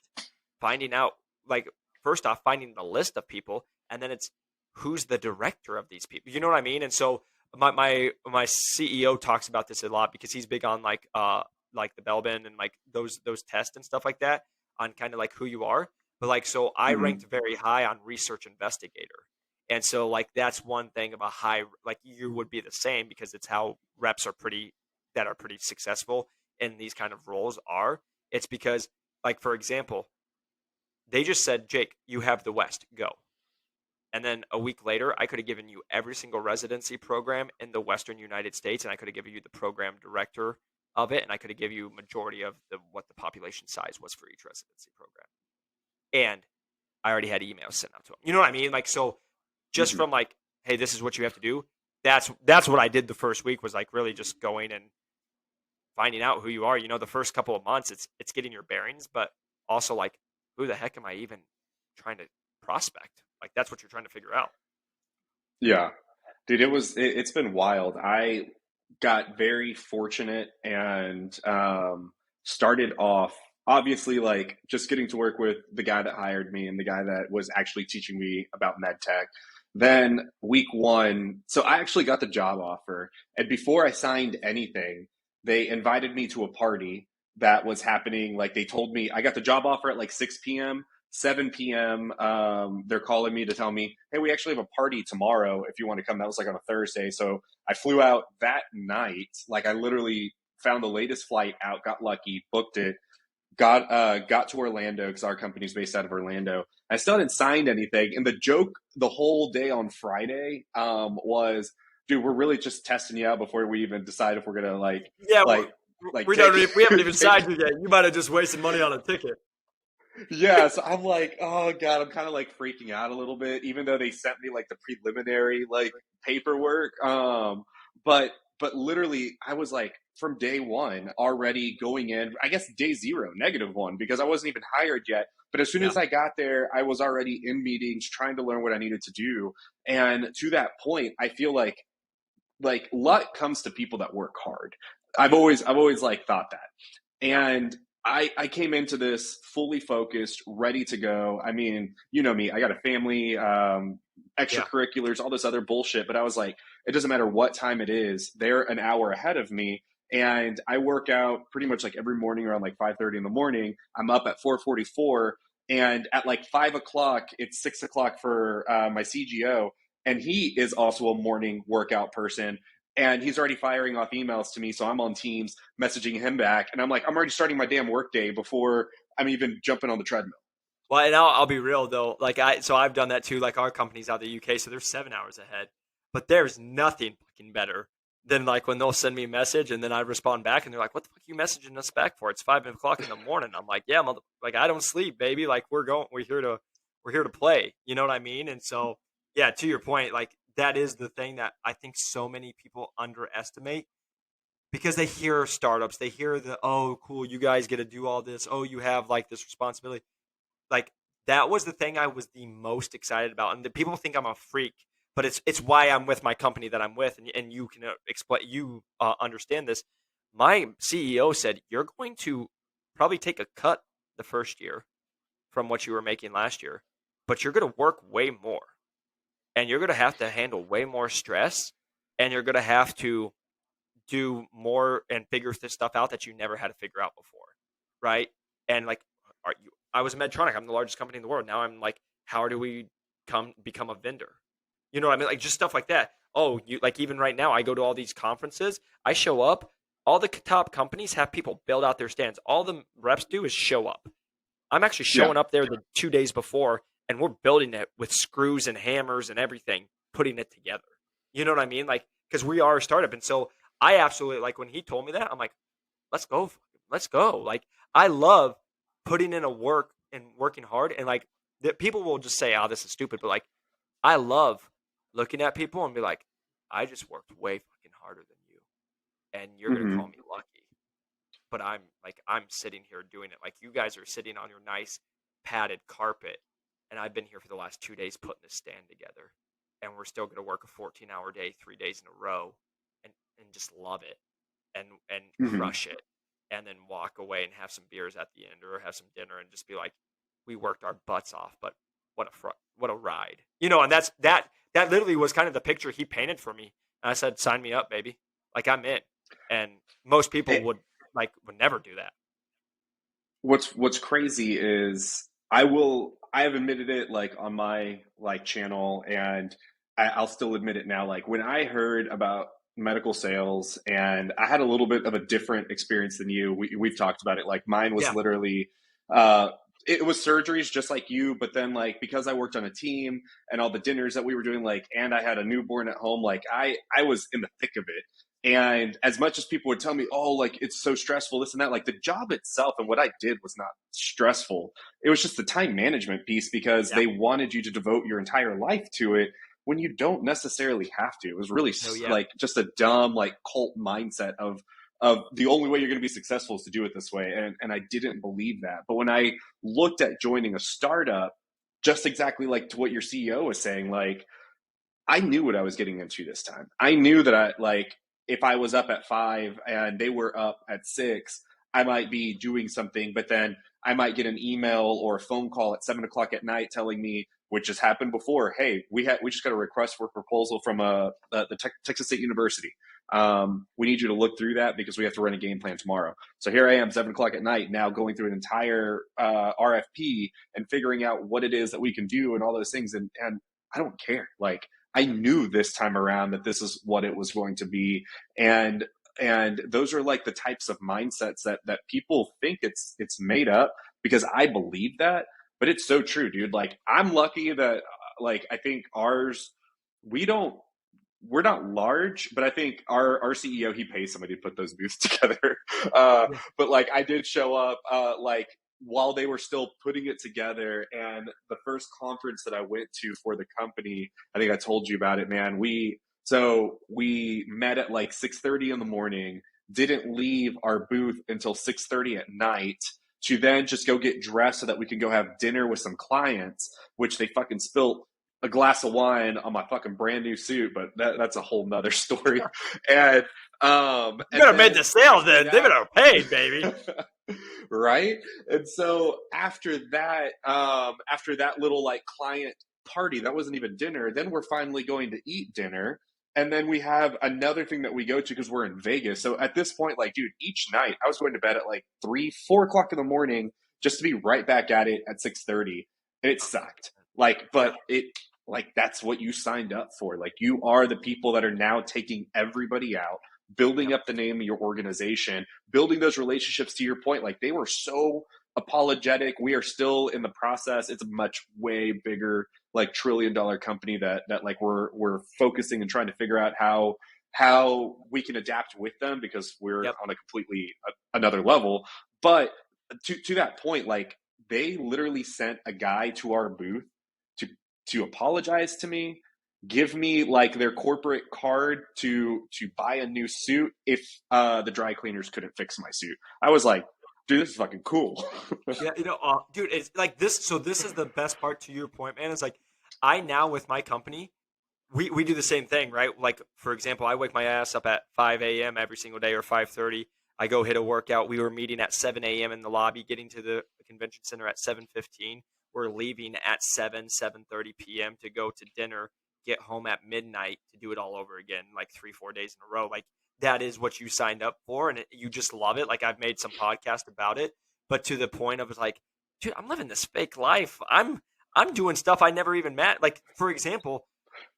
finding out, like, first off, finding the list of people, and then it's who's the director of these people. You know what I mean? And so my CEO talks about this a lot, because he's big on like the Belbin and like those tests and stuff like that, on kind of like who you are. But like, so I Mm-hmm. ranked very high on research investigator. And so like, that's one thing of a high, like, you would be the same, because it's how reps that are pretty successful in these kind of roles are. It's because, like, for example, they just said, Jake, you have the West, go. And then a week later, I could have given you every single residency program in the Western United States, and I could have given you the program director of it, and I could have given you majority of what the population size was for each residency program. And I already had emails sent out to them. You know what I mean? Like, so just Mhm. from like, hey, this is what you have to do. That's what I did the first week, was like really just going and finding out who you are. You know, the first couple of months, it's getting your bearings, but also like, who the heck am I even trying to prospect? Like, that's what you're trying to figure out. Yeah. Dude, it's been wild. I got very fortunate and started off obviously like just getting to work with the guy that hired me and the guy that was actually teaching me about MedTech. Then week one, so I actually got the job offer, and before I signed anything, they invited me to a party that was happening. Like they told me I got the job offer at like 6 p.m. 7 p.m. They're calling me to tell me, hey, we actually have a party tomorrow if you want to come. That was like on a Thursday. So I flew out that night. Like I literally found the latest flight out, got lucky, booked it, got to Orlando because our company's based out of Orlando. I still hadn't signed anything. And the joke the whole day on Friday was, dude, we're really just testing you out before we even decide if we're gonna Yeah, like like we don't. take We haven't even take signed you yet. You might have just wasted money on a ticket. yeah, so I'm like, oh god, I'm kind of like freaking out a little bit, even though they sent me like the preliminary like paperwork. But literally, I was like from day one already going in. I guess day zero, -1, because I wasn't even hired yet. But as soon Yeah, as I got there, I was already in meetings trying to learn what I needed to do. And to that point, I feel like luck comes to people that work hard. I've always like thought that. yeah, And I came into this fully focused, ready to go. I mean, you know me, I got a family, yeah. extracurriculars, all this other bullshit. But I was like, it doesn't matter what time it is. They're an hour ahead of me. And I work out pretty much like every morning around like 5:30 in the morning. I'm up at 4:44. And at like 5 o'clock, it's 6 o'clock for my CGO. And he is also a morning workout person, and he's already firing off emails to me. So I'm on Teams messaging him back, and I'm like, I'm already starting my damn workday before I'm even jumping on the treadmill. Well, and I'll be real though. Like I've done that too. Like our company's out of the UK, so they're 7 hours ahead. But there's nothing fucking better than like when they'll send me a message and then I respond back and they're like, "What the fuck are you messaging us back for? It's 5 o'clock in the morning." I'm like, "Yeah, like I don't sleep, baby. Like we're here to play." You know what I mean? And so yeah, to your point, like that is the thing that I think so many people underestimate, because they hear startups, they hear the, oh cool, you guys get to do all this, oh you have like this responsibility. Like that was the thing I was the most excited about, and the people think I'm a freak, but it's why I'm with my company that I'm with, and you can explain, you understand this. My CEO said you're going to probably take a cut the first year from what you were making last year, but you're going to work way more, and you're going to have to handle way more stress, and you're going to have to do more and figure this stuff out that you never had to figure out before, right? And like, I was Medtronic. I'm the largest company in the world. Now I'm like, how do we become a vendor? You know what I mean? Like just stuff like that. Oh, you like even right now, I go to all these conferences. I show up. All the top companies have people build out their stands. All the reps do is show up. I'm actually Yeah. showing up there the 2 days before, and we're building it with screws and hammers and everything, putting it together. You know what I mean? Like, because we are a startup, and so I absolutely like when he told me that. I'm like, let's go, let's go. Like, I love putting in a work and working hard, and like that people will just say, "Oh, this is stupid," but like I love looking at people and be like, I just worked way fucking harder than you, and you're gonna call Hmm. me lucky, but I'm sitting here doing it. Like you guys are sitting on your nice padded carpet, and I've been here for the last 2 days putting this stand together, and we're still going to work a 14-hour day 3 days in a row, and just love it, and Hmm. crush it, and then walk away and have some beers at the end or have some dinner and just be like, we worked our butts off, but what a ride, And that literally was kind of the picture he painted for me. And I said, sign me up, baby. Like I'm in. And most people would never do that. What's crazy is I have admitted it like on my like channel, and I'll still admit it now. Like when I heard about medical sales, and I had a little bit of a different experience than you. We've talked about it. Like mine was Yeah. literally uh, it was surgeries just like you, but then like because I worked on a team and all the dinners that we were doing, like, and I had a newborn at home, like I was in the thick of it. And as much as people would tell me, oh, like it's so stressful, this and that, like the job itself and what I did was not stressful. It was just the time management piece because Yeah. they wanted you to devote your entire life to it when you don't necessarily have to. It was really No, yeah. like just a dumb, like cult mindset of the only way you're going to be successful is to do it this way. And I didn't believe that. But when I looked at joining a startup, just exactly like to what your CEO was saying, like, I knew what I was getting into this time. I knew that if I was up at 5 and they were up at 6, I might be doing something, but then I might get an email or a phone call at 7 o'clock at night telling me, which has happened before, hey, we just got a request for a proposal from the Texas State University. We need you to look through that because we have to run a game plan tomorrow. So here I am, 7 o'clock at night, now going through an entire RFP and figuring out what it is that we can do and all those things. And I don't care. Like, I knew this time around that this is what it was going to be. And those are like the types of mindsets that people think it's made up, because I believe that, but it's so true, dude. Like, I'm lucky that like, I think we're not large, but I think our CEO, he pays somebody to put those booths together. Yeah. But like, I did show up like while they were still putting it together. And the first conference that I went to for the company, I think I told you about it, man. We met at like 6:30 in the morning, didn't leave our booth until 6:30 at night to then just go get dressed so that we can go have dinner with some clients, which they fucking spilt a glass of wine on my fucking brand new suit, but that's a whole nother story. And You better have made the sale then. They better have paid, baby. Right. And so after that little like client party, that wasn't even dinner, then we're finally going to eat dinner. And then we have another thing that we go to because we're in Vegas. So at this point, like, dude, each night I was going to bed at like 3, 4 o'clock in the morning just to be right back at it at 6:30. And it sucked. Like, but like, that's what you signed up for. Like, you are the people that are now taking everybody out, building up the name of your organization, building those relationships. To your point, like, they were so apologetic. We are still in the process. It's a much way bigger, like, $1 trillion company that like we're focusing and trying to figure out how we can adapt with them, because we're on a completely another level. But to that point, like, they literally sent a guy to our booth to apologize to me, give me like their corporate card to buy a new suit if the dry cleaners couldn't fix my suit. I was like, dude, this is fucking cool. Yeah, dude, it's like this. So this is the best part, to your point, man. It's like, I now with my company, we do the same thing, right? Like, for example, I wake my ass up at 5 a.m. every single day, or 5:30. I go hit a workout. We were meeting at 7 a.m. in the lobby, getting to the convention center at 7:15. We're leaving at 7:30 p.m. to go to dinner, get home at midnight to do it all over again, like 3-4 days in a row. Like, that is what you signed up for, and you just love it. Like, I've made some podcast about it, but to the point of, like, dude, I'm living this fake life. I'm doing stuff I never even met. Like, for example,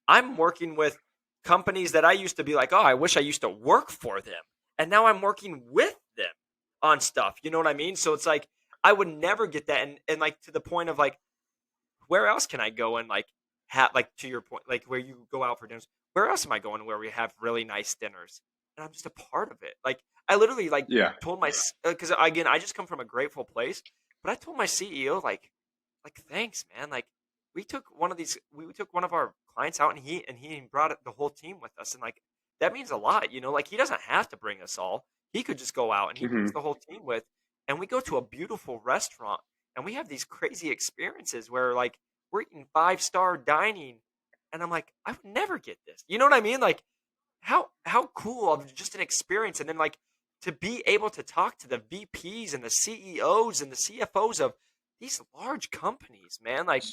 I'm working with companies that I used to be like, oh, I wish I used to work for them. And now I'm working with them on stuff. You know what I mean? So it's like, I would never get that. And like, to the point of like, where else can I go and like have, like, to your point, like where you go out for dinners, where else am I going where we have really nice dinners? And I'm just a part of it. Like, I literally like told because again, I just come from a grateful place, but I told my CEO, like, thanks, man. Like, we took one of our clients out, and he brought the whole team with us. And like, that means a lot, like, he doesn't have to bring us all. He could just go out and he brings the whole team with, and we go to a beautiful restaurant and we have these crazy experiences where like we're eating 5-star dining. And I'm like, I would never get this. You know what I mean? Like, how cool of just an experience. And then like, to be able to talk to the VPs and the CEOs and the CFOs of these large companies, man, like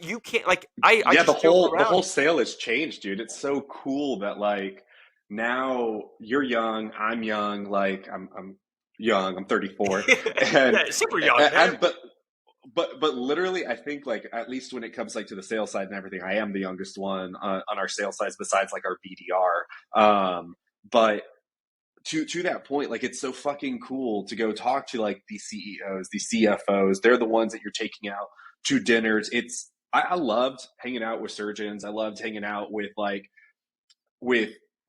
you can't, like, I just the whole sale has changed, dude. It's so cool that like now you're young, I'm young, like I'm young, I'm 34, and yeah, super young, man. But literally, I think like, at least when it comes like to the sales side and everything, I am the youngest one on our sales side besides like our BDR. But to that point, like, it's so fucking cool to go talk to like these CEOs, these CFOs. They're the ones that you're taking out to dinners. I loved hanging out with surgeons. I loved hanging out with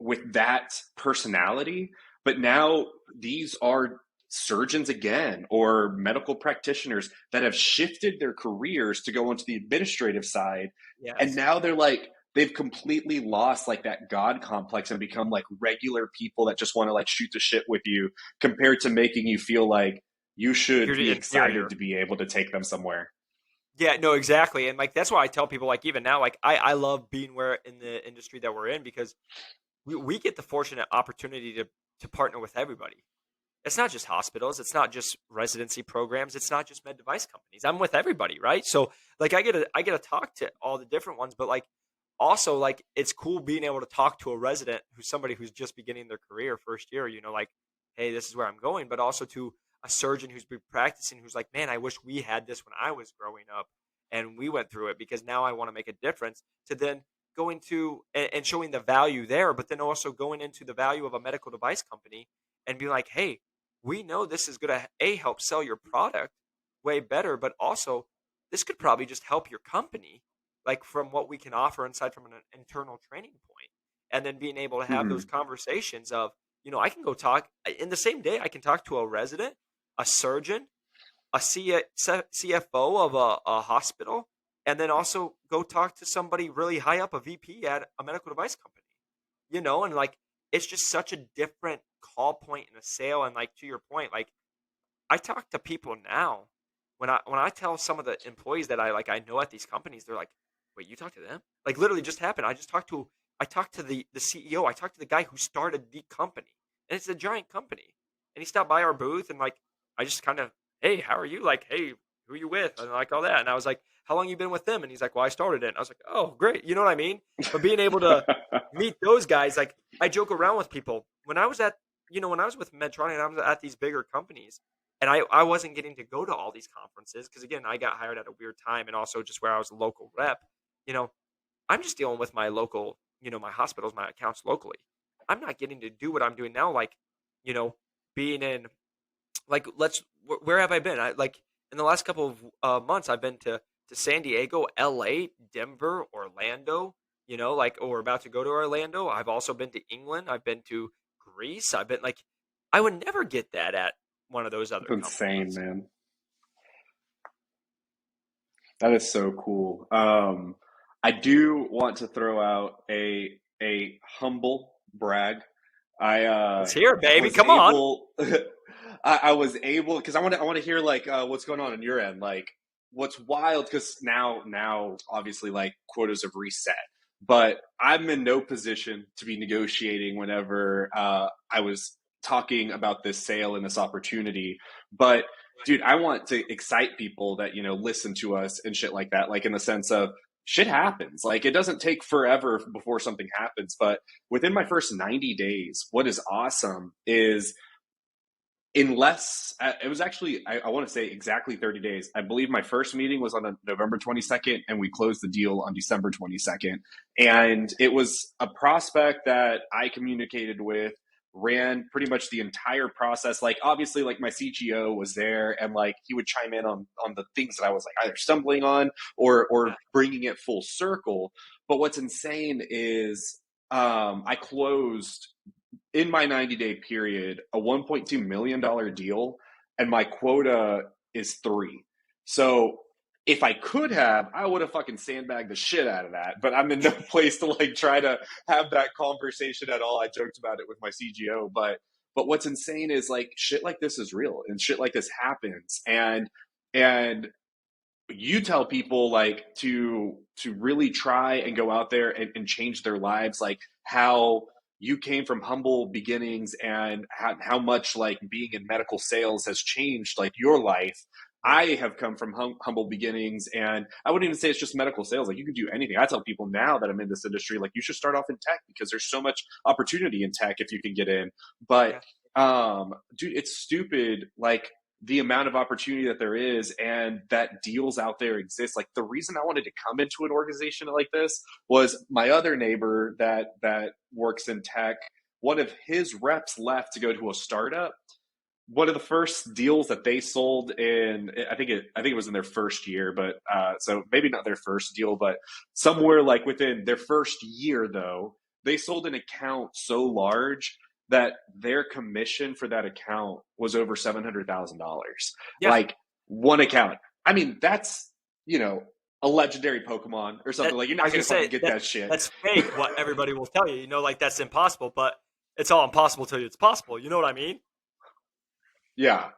with that personality, but now these are surgeons again or medical practitioners that have shifted their careers to go into the administrative side, and Yes. now they're like they've completely lost like that god complex and become like regular people that just want to like shoot the shit with you, compared to making you feel like you should You're be excited inferior. to be able to take them somewhere. Yeah, no, exactly. And like that's why I tell people like even now, like I love being where in the industry that we're in because we get the fortunate opportunity to partner with everybody. It's not just hospitals, it's not just residency programs, it's not just med device companies. I'm with everybody, right? So like I get to talk to all the different ones, but like also like it's cool being able to talk to a resident who's somebody who's just beginning their career first year, like, hey, this is where I'm going, but also to a surgeon who's been practicing who's like, man, I wish we had this when I was growing up and we went through it because now I want to make a difference, to then going to and showing the value there, but then also going into the value of a medical device company and be like, hey, we know this is going to a help sell your product way better, but also this could probably just help your company, like from what we can offer inside from an internal training point, and then being able to have those Mm-hmm. conversations of, I can go talk in the same day. I can talk to a resident, a surgeon, a CFO of a hospital, and then also go talk to somebody really high up, a VP at a medical device company, and like it's just such a different call point in a sale. And like to your point, like I talk to people now when I tell some of the employees that I know at these companies, they're like, "Wait, you talked to them?" Like literally just happened. I talked to the CEO. I talked to the guy who started the company, and it's a giant company. And he stopped by our booth, and like I just kind of, "Hey, how are you?" Like, "Hey, who are you with?" And like all that. And I was like, "How long you been with them?" And he's like, "Well, I started it." And I was like, "Oh, great." You know what I mean? But being able to meet those guys, like I joke around with people when I was with Medtronic and I was at these bigger companies, and I wasn't getting to go to all these conferences because again I got hired at a weird time and also just where I was a local rep. You know, I'm just dealing with my local, my hospitals, my accounts locally. I'm not getting to do what I'm doing now, like you know, being in like where have I been? I like in the last couple of months I've been to San Diego, LA, Denver, Orlando. Like or we're about to go to Orlando. I've also been to England. I've been to Greece. I've been like I would never get that at one of those other It's insane, companies. man. That is so cool. I do want to throw out a humble brag. I Let's hear it, baby. was Come on. able I was able because I want to hear like what's going on your end, like what's wild because now obviously like quotas have reset, but I'm in no position to be negotiating whenever I was talking about this sale and this opportunity, but dude, I want to excite people that, listen to us and shit like that. Like in the sense of shit happens. Like it doesn't take forever before something happens. But within my first 90 days, what is awesome is it was actually, I want to say exactly 30 days. I believe my first meeting was on November 22nd and we closed the deal on December 22nd. And it was a prospect that I communicated with, ran pretty much the entire process. Like obviously like my CGO was there and like he would chime in on the things that I was like either stumbling on or Yeah. bringing it full circle. But what's insane is I closed in my 90-day period a $1.2 million deal, and my quota is 3. So if I could have, I would have fucking sandbagged the shit out of that. But I'm in no place to like try to have that conversation at all. I joked about it with my CGO, but what's insane is like shit like this is real and shit like this happens. And you tell people like to really try and go out there and change their lives, like how you came from humble beginnings and how much like being in medical sales has changed like your life. Yeah. I have come from humble beginnings, and I wouldn't even say it's just medical sales. Like you can do anything. I tell people now that I'm in this industry, like you should start off in tech because there's so much opportunity in tech if you can get in. But Yeah. dude, it's stupid. Like the amount of opportunity that there is and that deals out there exist. Like the reason I wanted to come into an organization like this was my other neighbor that works in tech. One of his reps left to go to a startup. One of the first deals that they sold in, I think it was in their first year, but so maybe not their first deal, but somewhere like within their first year though, they sold an account so large that their commission for that account was over $700,000. Yeah, Like one account. I mean, that's, you know, a legendary Pokemon or something. that, Like you're I not was gonna gonna fucking say get that shit. that's fake. What everybody will tell you, like that's impossible, but it's all impossible till it's possible. You know what I mean? Yeah.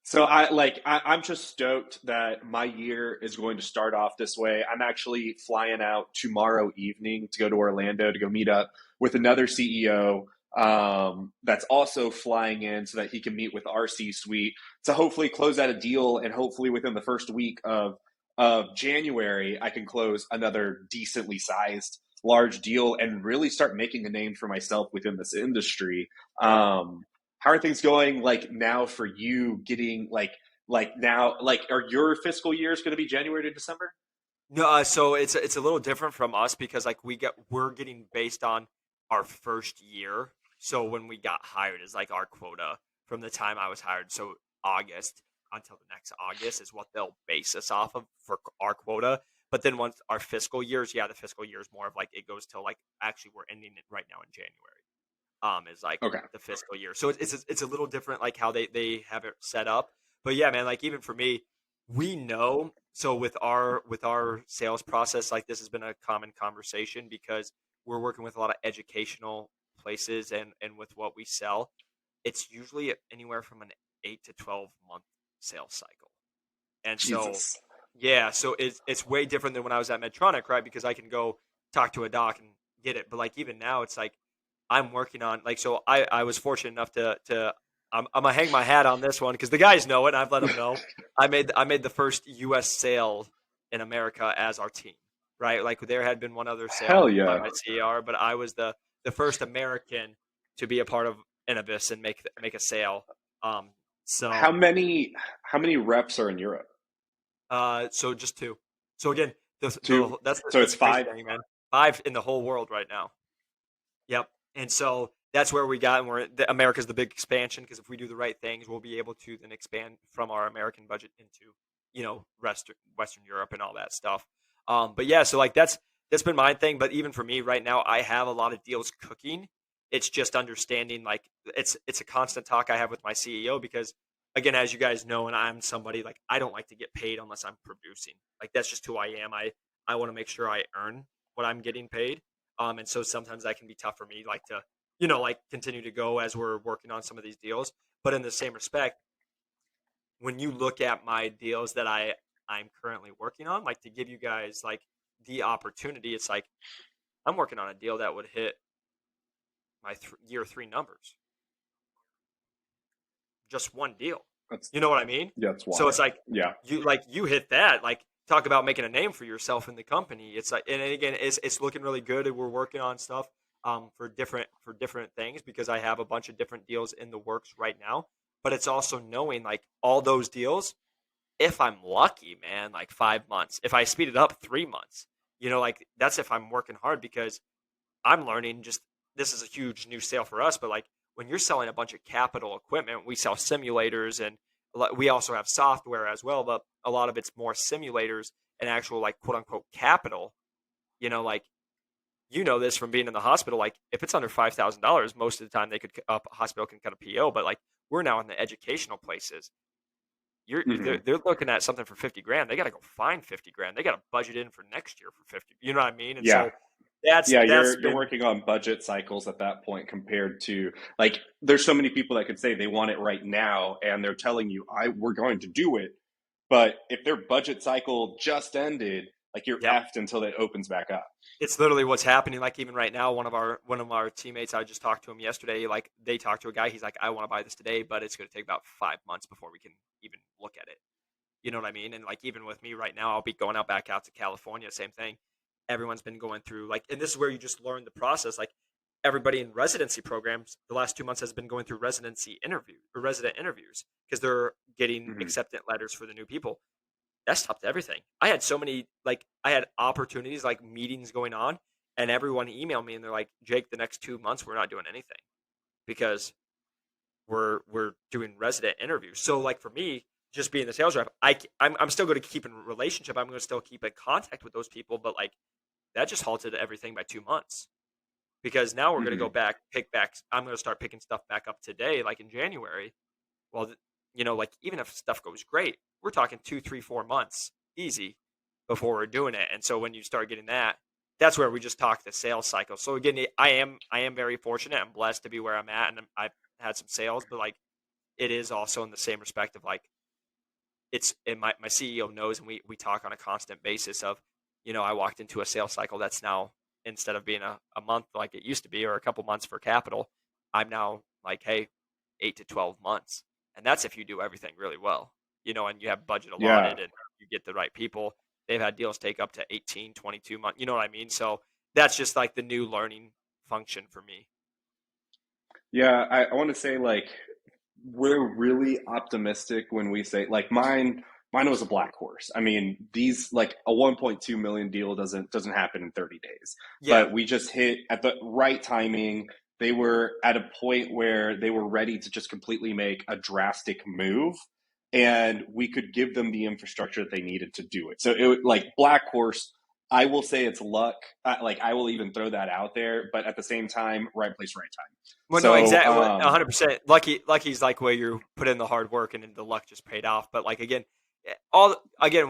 So I'm just stoked that my year is going to start off this way. I'm actually flying out tomorrow evening to go to Orlando to go meet up with another CEO that's also flying in so that he can meet with our C-suite to hopefully close out a deal, and hopefully within the first week of January I can close another decently sized large deal and really start making a name for myself within this industry. How are things going like now for you getting like now like are your fiscal years going to be January to December? No, so it's a little different from us because like we're getting based on our first year. So when we got hired is like our quota from the time I was hired. So August until the next August is what they'll base us off of for our quota. But then once our fiscal years, yeah, the fiscal year is more of like it goes till like actually we're ending it right now in January. Is like Okay. the fiscal year. So it's a little different like how they have it set up. But yeah, man, like even for me, we know so with our sales process, like this has been a common conversation because we're working with a lot of educational places and with what we sell, it's usually anywhere from an 8 to 12 month sales cycle. And so Jesus. yeah, so it's way different than when I was at Medtronic, right? Because I can go talk to a doc and get it. But like even now, it's like I'm working on like so I was fortunate enough to I'm gonna hang my hat on this one because the guys know it. And I've let them know. I made the first U.S. sale in America as our team, right? Like there had been one other Hell sale by yeah. my CER, but I was the first American to be a part of Innovis and make a sale. Um, How so many how many reps are in Europe? so just two. So again, Two. So that's it's the crazy five. thing, man. Five in the whole world right now. Yep. And so that's where we got, and America's the big expansion because if we do the right things, we'll be able to then expand from our American budget into, Western Europe and all that stuff. But yeah, so like that's been my thing. But even for me right now, I have a lot of deals cooking. It's just understanding like it's a constant talk I have with my CEO because again, as you guys know, and I'm somebody like I don't like to get paid unless I'm producing. Like that's just who I am. I want to make sure I earn what I'm getting paid. And so sometimes that can be tough for me, like to, like continue to go as we're working on some of these deals. But in the same respect, when you look at my deals that I'm currently working on, like to give you guys like the opportunity, it's like I'm working on a deal that would hit my year three numbers, just one deal. That's You know what I mean? that's So wild. it's like Yeah. you hit that, like talk about making a name for yourself in the company. It's like, and again, it's looking really good. And we're working on stuff for different things because I have a bunch of different deals in the works right now. But it's also knowing like all those deals, if I'm lucky, man, like 5 months. If I speed it up, 3 months. Like that's if I'm working hard because I'm learning just this is a huge new sale for us, but like when you're selling a bunch of capital equipment, we sell simulators and we also have software as well, but a lot of it's more simulators and actual like quote unquote capital. Like this from being in the hospital. Like if it's under $5,000, most of the time a hospital can cut a PO. But like we're now in the educational places. Hmm. They're looking at something for 50 grand. They got to go find 50 grand. They got to budget in for next year for 50. You know what I mean? And Yeah. so that's Yeah, that's you're been working on budget cycles at that point compared to like there's so many people that could say they want it right now and they're telling you we're going to do it. But if their budget cycle just ended, like you're yep. effed until it opens back up. It's literally what's happening. Like even right now, one of our teammates, I just talked to him yesterday. Like they talked to a guy. He's like, I want to buy this today, but it's going to take about 5 months before we can even look at it. You know what I mean? And like even with me right now, I'll be going back out to California. Same thing. Everyone's been going through like, and this is where you just learn the process. Like everybody in residency programs, the last 2 months has been going through resident interviews because they're getting Hmm. acceptance letters for the new people. That stopped everything. I had so many like I had opportunities like meetings going on, and everyone emailed me and they're like, Jake, the next 2 months we're not doing anything because we're doing resident interviews. So like for me, just being the sales rep, I'm still going to keep in relationship. I'm going to still keep in contact with those people, but like that just halted everything by 2 months. because now we're going to go Mhm. back, pick back. I'm going to start picking stuff back up today, like in January. Well, like even if stuff goes great, we're talking 2, 3, 4 months easy before we're doing it. And so when you start getting that, that's where we just talk the sales cycle. So again, I am very fortunate. I'm blessed to be where I'm at, and I've had some sales, but like it is also in the same respect of like and my CEO knows, and we talk on a constant basis of, I walked into a sales cycle that's now, instead of being a month like it used to be, or a couple months for capital, I'm now like, hey, 8 to 12 months. And that's if you do everything really well, and you have budget Yeah. allotted and you get the right people. They've had deals take up to 18, 22 months. You know what I mean? So that's just like the new learning function for me. Yeah, I want to say like we're really optimistic when we say like mine was a black horse. I mean, these like a 1.2 million deal doesn't happen in 30 days. Yeah. But we just hit at the right timing. They were at a point where they were ready to just completely make a drastic move, and we could give them the infrastructure that they needed to do it. So like black horse, I will say it's luck. Like I will even throw that out there, but at the same time, right place, right time. Well, no, So, exactly, 100%. Lucky's like where you put in the hard work and then the luck just paid off. But like again,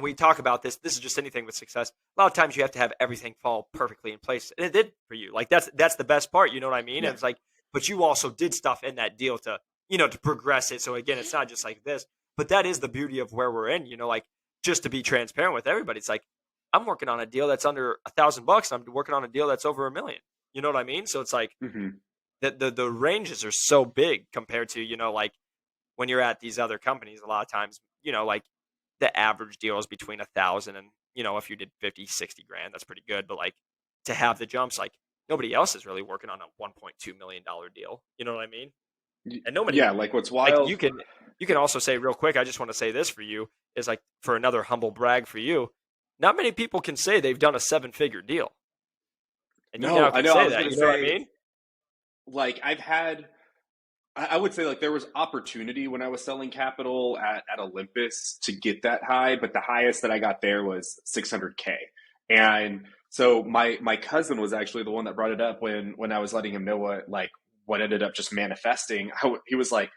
we talk about this. This is just anything with success. A lot of times you have to have everything fall perfectly in place, and it did for you. Like that's the best part. You know what I mean? And yeah. it's like, but you also did stuff in that deal to to progress it. So again, it's not just like this. But that is the beauty of where we're in. Like just to be transparent with everybody, it's like I'm working on a deal that's under $1,000. I'm working on a deal that's over $1 million. You know what I mean? So it's like Hmm. the ranges are so big compared to like when you're at these other companies. A lot of times like the average deal is between 1,000 and if you did 50, 60 grand, that's pretty good. But like to have the jumps, like nobody else is really working on a $1.2 million deal. You know what I mean? And nobody, Yeah, like what's like wild. you can also say real quick, I just want to say this for you is like, for another humble brag for you, not many people can say they've done a 7-figure deal, and you No, now I can know. I say was that. gonna You know what I say, mean? like, I would say, like, there was opportunity when I was selling capital at Olympus to get that high, but the highest that I got there was 600K. And so my cousin was actually the one that brought it up when I was letting him know what ended up just manifesting. He was like,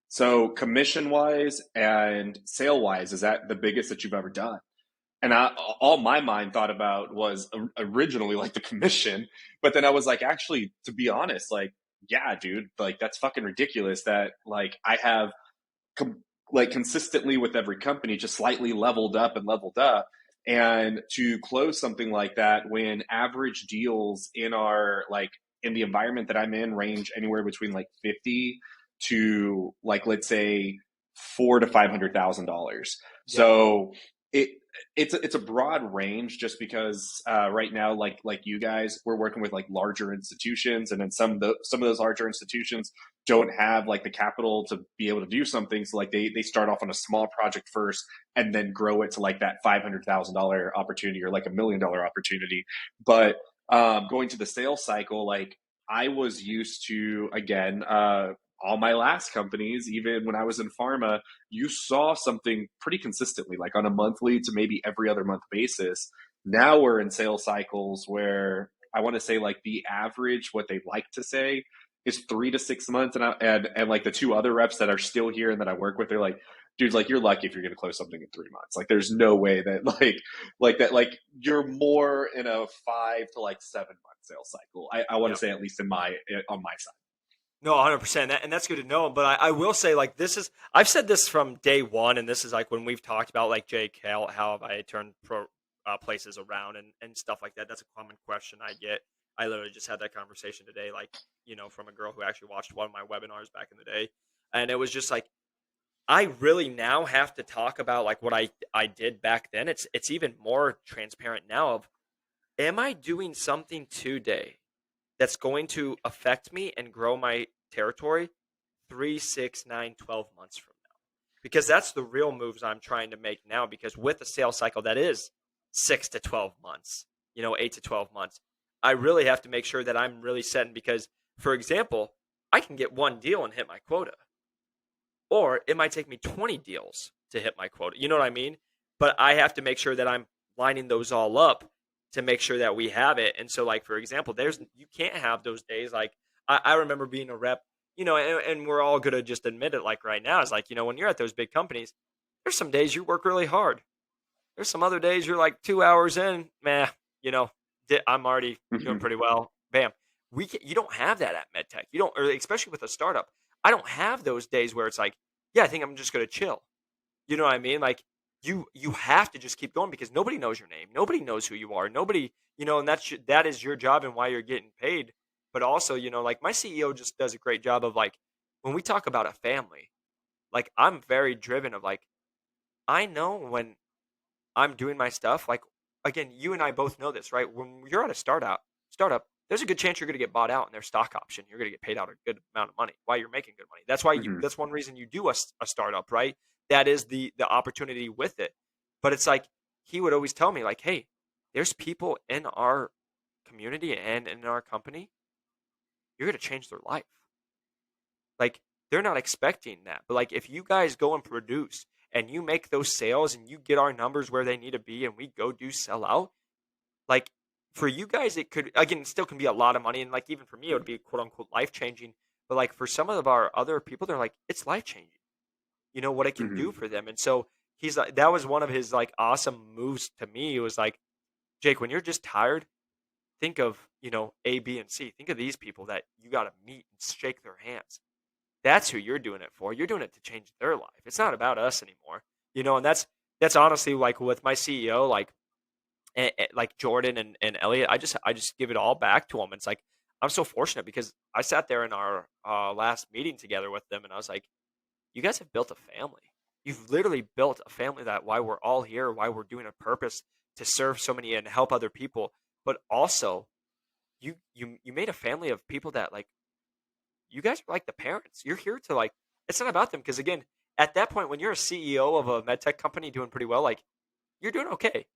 so commission wise and sale wise, is that the biggest that you've ever done? And all my mind thought about was originally like the commission, but then I was like, actually, to be honest, like, yeah, dude, like that's fucking ridiculous that like I have com- like consistently with every company just slightly leveled up and leveled up. And to close something like that when average deals in the environment that I'm in range anywhere between like 50 to like, let's say, $400,000 to $500,000. Yeah. So it it's a broad range just because right now like you guys, we're working with like larger institutions, and then some of those larger institutions don't have like the capital to be able to do something. So like they start off on a small project first and then grow it to like that $500,000 opportunity or like $1 million opportunity. But going to the sales cycle, like I was used to, again, all my last companies, even when I was in pharma, you saw something pretty consistently, like on a monthly to maybe every other month basis. Now we're in sales cycles where I want to say like the average, what they like to say is 3 to 6 months. And like the two other reps that are still here and that I work with, they're like, dude, like you're lucky if you're going to close something in 3 months. Like there's no way that like that, like you're more in a 5 to like 7 month sales cycle. I want to Yep. say, at least on my side. No, 100%. And that's good to know. But I will say, like, I've said this from day one, and this is like when we've talked about, like, Jake, how have I turned places around and stuff like that. That's a common question I get. I literally just had that conversation today, like, from a girl who actually watched one of my webinars back in the day. And it was just like, I really now have to talk about, like, what I did back then. It's even more transparent now of, am I doing something today that's going to affect me and grow my territory 3, 6, 9, 12 months from now? Because that's the real moves I'm trying to make now, because with a sales cycle that is 6 to 12 months, 8 to 12 months, I really have to make sure that I'm really setting, because, for example, I can get one deal and hit my quota, or it might take me 20 deals to hit my quota. You know what I mean? But I have to make sure that I'm lining those all up to make sure that we have it. And so, like, for example, you can't have those days. Like, I remember being a rep, and we're all gonna just admit it. Like right now, it's like, when you're at those big companies, there's some days you work really hard. There's some other days you're like 2 hours in, meh, you know, I'm already doing Mhm. pretty well. Bam. You don't have that at MedTech. You don't, or especially with a startup. I don't have those days where it's like, yeah, I think I'm just gonna chill. You know what I mean? Like, you have to just keep going because nobody knows your name. Nobody knows who you are. Nobody, and that is your job and why you're getting paid. But also, like my CEO just does a great job of like when we talk about a family, like I'm very driven of like I know when I'm doing my stuff, like again, you and I both know this, right? When you're at a startup, there's a good chance you're going to get bought out in their stock option. You're going to get paid out a good amount of money while you're making good money. That's why Mhm. that's one reason you do a startup, right? That is the opportunity with it. But it's like he would always tell me like, "Hey, there's people in our community and in our company, you're going to change their life." Like they're not expecting that. But like if you guys go and produce and you make those sales and you get our numbers where they need to be and we go do sell out, like for you guys it could again it still can be a lot of money and like even for me it would be quote unquote life changing. But like for some of our other people, they're like, it's life changing. You know what it can do Mhm. for them. And so he's like that was one of his like awesome moves to me. It was like, Jake, when you're just tired, think of, A, B, and C. Think of these people that you gotta meet and shake their hands. That's who you're doing it for. You're doing it to change their life. It's not about us anymore. And that's honestly like with my CEO, like Jordan and Elliot, I just give it all back to them. It's like I'm so fortunate because I sat there in our last meeting together with them, and I was like, "You guys have built a family. You've literally built a family that why we're all here, why we're doing a purpose to serve so many and help other people, but also you made a family of people that like you guys are like the parents. You're here to like it's not about them because again, at that point when you're a CEO of a medtech company doing pretty well, like you're doing okay.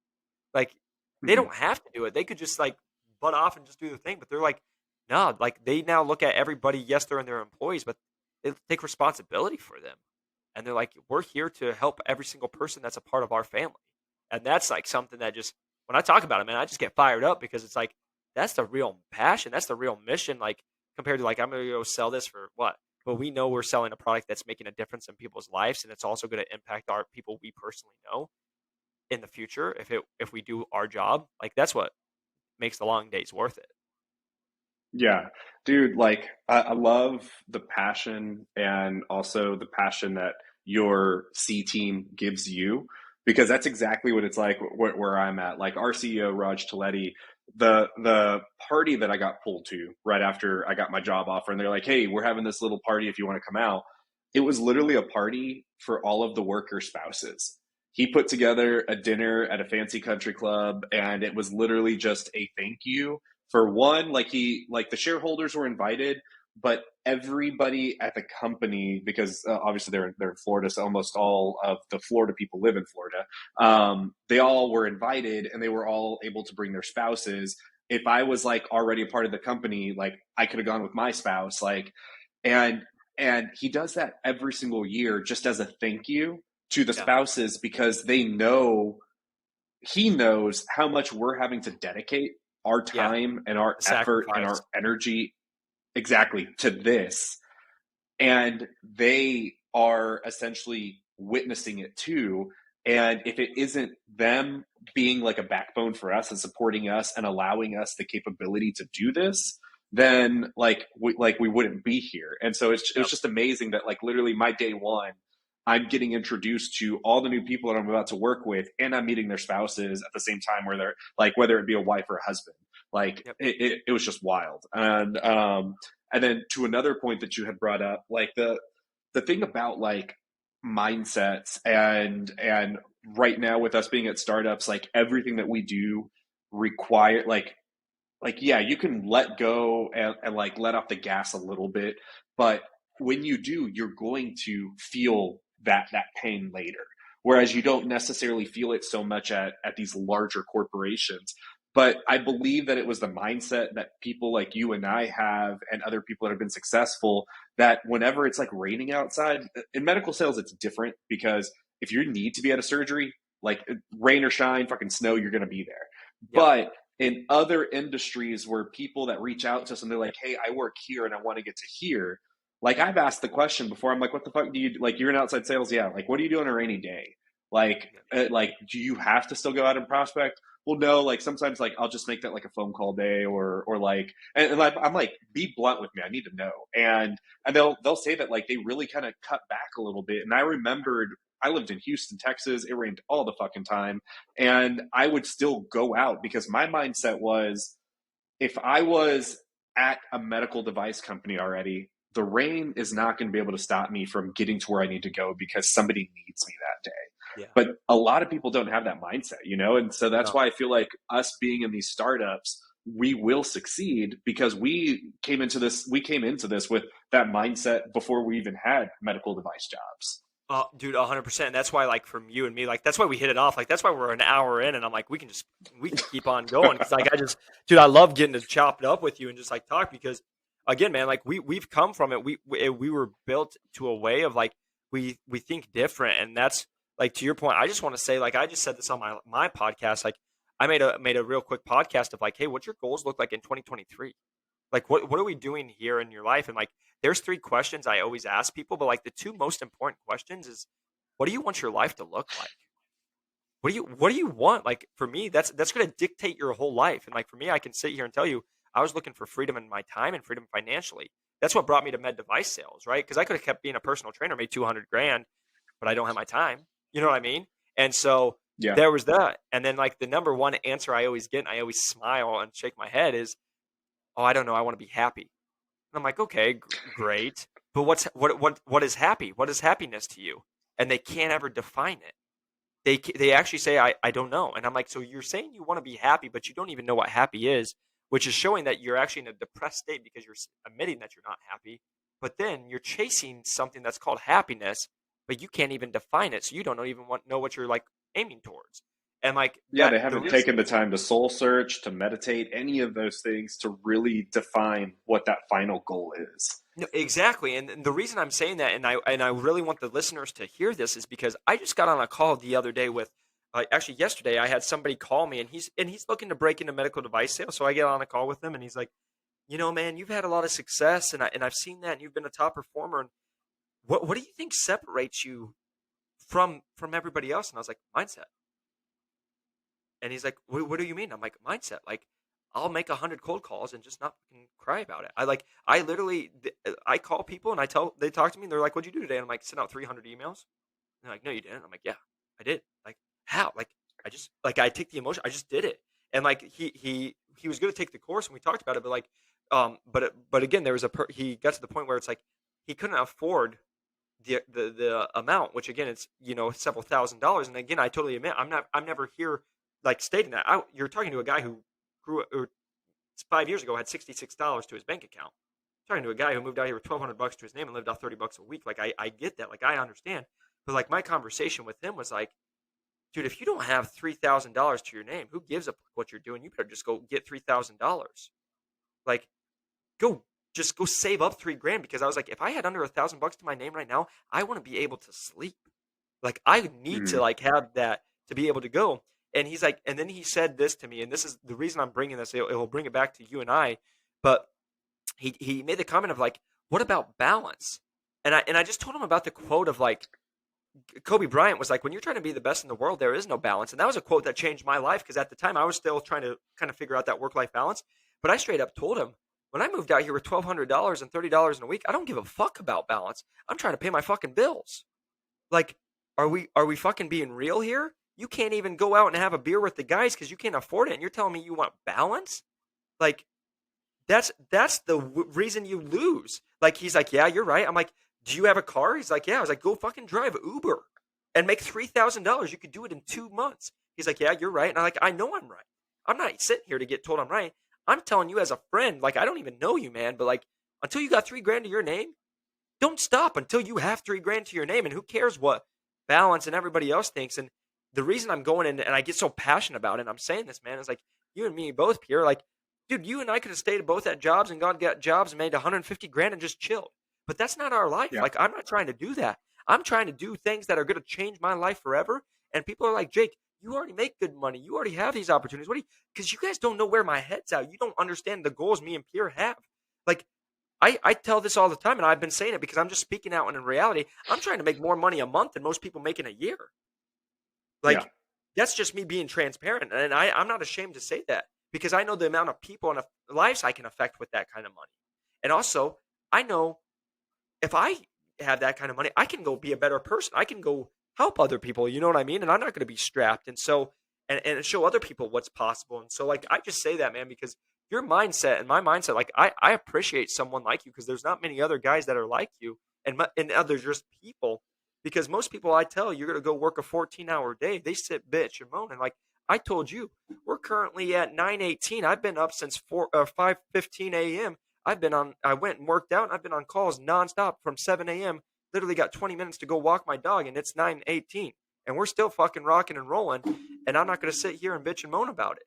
Like they Mhm. don't have to do it. They could just like butt off and just do the thing. But they're like, no, like they now look at everybody. Yes, they're in their employees, but they take responsibility for them. And they're like, we're here to help every single person that's a part of our family. And that's like something that just when I talk about it, man, I just get fired up because it's like that's the real passion. That's the real mission. Like compared to like I'm gonna go sell this for what? But we know we're selling a product that's making a difference in people's lives and it's also going to impact our people we personally know in the future if we do our job. Like that's what makes the long days worth it. Yeah, dude, like I love the passion and also the passion that your C team gives you because that's exactly what it's like where I'm at. Like our CEO Raj Taletti, the party that I got pulled to right after I got my job offer, and they're like, "Hey, we're having this little party if you want to come out." It was literally a party for all of the worker spouses. He put together a dinner at a fancy country club, and it was literally just a thank you for one, like the shareholders were invited, but everybody at the company, because obviously they're in Florida, so almost all of the Florida people live in Florida. They all were invited, and they were all able to bring their spouses. If I was like already a part of the company, like I could have gone with my spouse, and and he does that every single year just as a thank you to the Yeah. spouses because they know he knows how much we're having to dedicate our Yeah. time and our The effort and sacrifice. our energy exactly to this. And they are essentially witnessing it too. And if it isn't them being like a backbone for us and supporting us and allowing us the capability to do this, then like we wouldn't be here. And so it was Yep. just amazing that like literally my day one, I'm getting introduced to all the new people that I'm about to work with, and I'm meeting their spouses at the same time, where they're like, whether it be a wife or a husband, like Yep. it was just wild. And then to another point that you had brought up, like the thing about like mindsets and right now with us being at startups, like everything that we do require like yeah, you can let go and like let off the gas a little bit, but when you do, you're going to feel that pain later. Whereas you don't necessarily feel it so much at these larger corporations. But I believe that it was the mindset that people like you and I have and other people that have been successful that whenever it's like raining outside, in medical sales, it's different because if you need to be at a surgery, like rain or shine, fucking snow, you're going to be there. Yep. But in other industries where people that reach out to us and they're like, hey, I work here and I want to get to here. Like I've asked the question before. I'm like, what the fuck do you like? You're in outside sales. Yeah. Like, what do you do on a rainy day? Like, do you have to still go out and prospect? Well, no, like sometimes like I'll just make that like a phone call day or like, and like, I'm like, be blunt with me. I need to know. And they'll say that like they really kind of cut back a little bit. And I remembered I lived in Houston, Texas. It rained all the fucking time. And I would still go out because my mindset was if I was at a medical device company already, the rain is not going to be able to stop me from getting to where I need to go because somebody needs me that day. Yeah. But a lot of people don't have that mindset, you know? And so that's No. why I feel like us being in these startups, we will succeed because we came into this with that mindset before we even had medical device jobs. Dude, 100%. That's why, like, from you and me, like, that's why we hit it off. Like, that's why we're an hour in, and I'm like, we can keep on going. Because, like, dude, I love getting to chop it up with you and just like talk because, again, man, like, we've come from it. We were built to a way of like we think different, and that's like to your point. I just want to say, like, I just said this on my podcast. Like, I made a real quick podcast of like, hey, what's your goals look like in 2023? Like, what are we doing here in your life? And like, there's 3 questions I always ask people, but like the 2 most important questions is, what do you want your life to look like? What do you want? Like for me, that's going to dictate your whole life. And like for me, I can sit here and tell you, I was looking for freedom in my time and freedom financially. That's what brought me to med device sales, right? Because I could have kept being a personal trainer, made 200 grand, but I don't have my time. You know what I mean? And so Yeah. there was that. And then like the number one answer I always get, and I always smile and shake my head is, oh, I don't know. I want to be happy. And I'm like, okay, great. But what is happy? What is happiness to you? And they can't ever define it. They actually say, I don't know. And I'm like, so you're saying you want to be happy, but you don't even know what happy is, which is showing that you're actually in a depressed state because you're admitting that you're not happy. But then you're chasing something that's called happiness, but you can't even define it. So you don't even know what you're like aiming towards. And like, yeah, they haven't taken the time to soul search, to meditate, any of those things to really define what that final goal is. No, exactly. And the reason I'm saying that, and I really want the listeners to hear this, is because I just got on a call the other day with, actually yesterday, I had somebody call me, and he's looking to break into medical device sales. So I get on a call with him, and he's like, you know, man, you've had a lot of success, and I've seen that, and you've been a top performer. And what do you think separates you from everybody else? And I was like, mindset. And he's like, what do you mean? I'm like, mindset. Like, I'll make 100 cold calls and just not fucking cry about it. I literally call people and they talk to me and they're like, what'd you do today? And I'm like, sent out 300 emails. And they're like, no, you didn't. I'm like, yeah, I did. Like, how? Like, I take the emotion. I just did it. And like, he was going to take the course and we talked about it, but like, but again, there was he got to the point where it's like, he couldn't afford the amount, which again, it's, you know, several $1,000s. And again, I totally admit, I'm never here like stating that. You're talking to a guy who grew, or 5 years ago had $66 to his bank account. Talking to a guy who moved out here with $1,200 to his name and lived off $30 a week. Like I get that. Like I understand. But like my conversation with him was like, dude, if you don't have $3,000 to your name, who gives a what you're doing? You better just go get $3,000. Like just go save up $3,000, because I was like, if I had under $1,000 to my name right now, I want to be able to sleep. Like I need to like have that to be able to go. And he's like, and then he said this to me, and this is the reason I'm bringing this. It will bring it back to you and I. But he made the comment of like, what about balance? And I just told him about the quote of like, Kobe Bryant was like, when you're trying to be the best in the world, there is no balance. And that was a quote that changed my life, because at the time I was still trying to kind of figure out that work-life balance. But I straight up told him, when I moved out here with $1,200 and $30 in a week, I don't give a fuck about balance. I'm trying to pay my fucking bills. Like, are we fucking being real here? You can't even go out and have a beer with the guys because you can't afford it, and you're telling me you want balance? Like, that's the reason you lose. Like, he's like, yeah, you're right. I'm like, do you have a car? He's like, yeah. I was like, go fucking drive Uber and make $3,000. You could do it in 2 months. He's like, yeah, you're right. And I'm like, I know I'm right. I'm not sitting here to get told I'm right. I'm telling you as a friend, like, I don't even know you, man, but like, until you got $3,000 to your name, don't stop until you have $3,000 to your name. And who cares what balance and everybody else thinks? And the reason I'm going in and I get so passionate about it, and I'm saying this, man, is like, you and me both, Pierre, like, dude, you and I could have stayed both at jobs and got jobs and made $150,000 and just chilled. But that's not our life. Yeah. Like, I'm not trying to do that. I'm trying to do things that are going to change my life forever. And people are like, Jake, You already make good money. You already have these opportunities. What do you, because you guys don't know where my head's at. You don't understand the goals me and Pierre have. Like, I tell this all the time, and I've been saying it because I'm just speaking out, and in reality, I'm trying to make more money a month than most people make in a year. Yeah. Like, that's just me being transparent, and I'm not ashamed to say that because I know the amount of people and lives I can affect with that kind of money. And also, I know if I have that kind of money, I can go be a better person. I can go help other people. You know what I mean? And I'm not going to be strapped. And so, and show other people what's possible. And so, like, I just say that, man, because your mindset and my mindset, like, I appreciate someone like you because there's not many other guys that are like you and others just people. Because most people I tell you're going to go work a 14-hour day, they sit bitch and moan. And like I told you, we're currently at 9:18. I've been up since 5:15 a.m. I went and worked out. And I've been on calls nonstop from 7 a.m. Literally got 20 minutes to go walk my dog, and it's 9:18, and we're still fucking rocking and rolling. And I'm not going to sit here and bitch and moan about it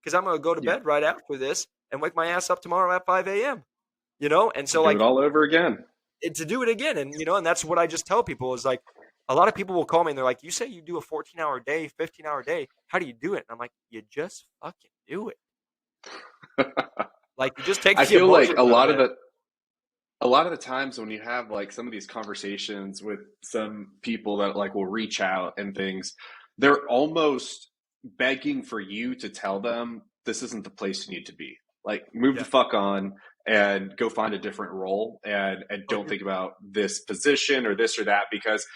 because I'm going to go to bed right after this and wake my ass up tomorrow at 5 a.m. And so do like it all over again. to do it again, and and that's what I just tell people is like a lot of people will call me and they're like, "You say you do a 14-hour day, 15-hour day. How do you do it?" And I'm like, "You just fucking do it." Like you just take. I The feel like emotions out of it. a lot of the times when you have like some of these conversations with some people that like will reach out and things, they're almost begging for you to tell them this isn't the place you need to be. Like move the Yeah. fuck on and go find a different role and Oh, don't think about this position or this or that, because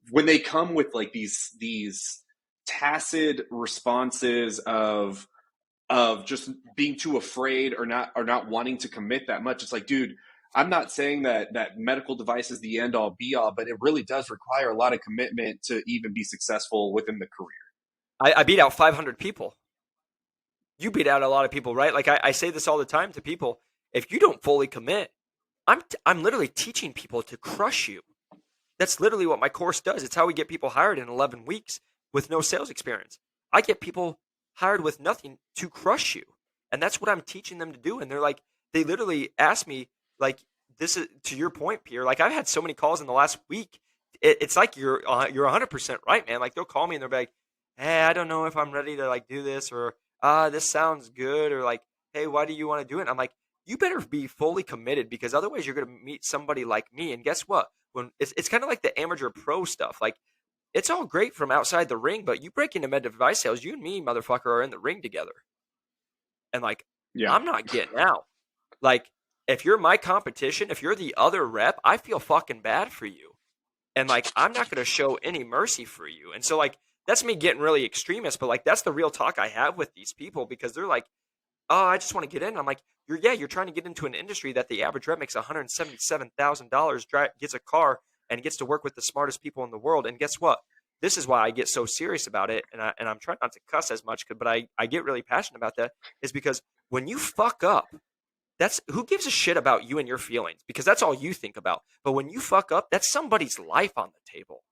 when they come with like these tacit responses of just being too afraid or not wanting to commit that much. It's like, dude, I'm not saying that medical device is the end all be all, but it really does require a lot of commitment to even be successful within the career. I beat out 500 people. You beat out a lot of people, right? Like I say this all the time to people. If you don't fully commit, I'm literally teaching people to crush you. That's literally what my course does. It's how we get people hired in 11 weeks with no sales experience. I get people hired with nothing to crush you. And that's what I'm teaching them to do. And they're like, they literally ask me, like, this is to your point, Pierre. Like, I've had so many calls in the last week. It's like you're 100% right, man. Like, they'll call me and they're like, hey, I don't know if I'm ready to like do this, or this sounds good, or like, hey, why do you want to do it? And I'm like, you better be fully committed because otherwise you're going to meet somebody like me. And guess what? When it's kind of like the amateur pro stuff. Like it's all great from outside the ring, but you break into med device sales, you and me, motherfucker, are in the ring together. And like, Yeah. I'm not getting out. Like, if you're my competition, if you're the other rep, I feel fucking bad for you. And like, I'm not going to show any mercy for you. And so like, that's me getting really extremist, but like, that's the real talk I have with these people because they're like, oh, I just want to get in. I'm like, you're trying to get into an industry that the average rep makes $177,000, gets a car, and gets to work with the smartest people in the world. And guess what? This is why I get so serious about it. And I'm trying not to cuss as much, but I get really passionate about that is because when you fuck up, that's who gives a shit about you and your feelings because that's all you think about. But when you fuck up, that's somebody's life on the table.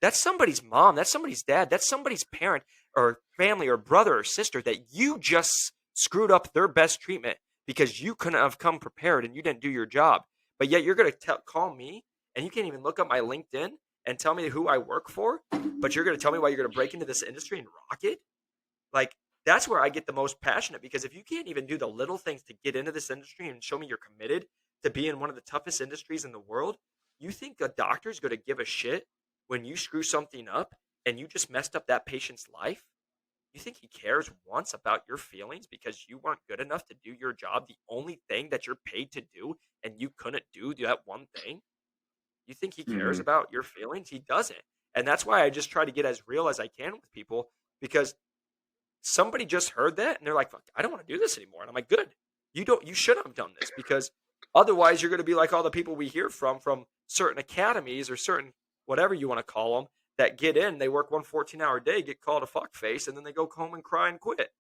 That's somebody's mom. That's somebody's dad. That's somebody's parent or family or brother or sister that you just screwed up their best treatment because you couldn't have come prepared and you didn't do your job. But yet you're going to call me and you can't even look up my LinkedIn and tell me who I work for. But you're going to tell me why you're going to break into this industry and rock it. Like, that's where I get the most passionate because if you can't even do the little things to get into this industry and show me you're committed to be in one of the toughest industries in the world, you think a doctor's going to give a shit when you screw something up and you just messed up that patient's life? You think he cares once about your feelings because you weren't good enough to do your job, the only thing that you're paid to do, and you couldn't do that one thing? You think he cares Mm-hmm. about your feelings? He doesn't. And that's why I just try to get as real as I can with people because somebody just heard that and they're like, fuck, I don't want to do this anymore. And I'm like, good. You shouldn't have done this because otherwise you're going to be like all the people we hear from certain academies or certain whatever you want to call them that get in, they work one 14-hour day, get called a fuckface, and then they go home and cry and quit.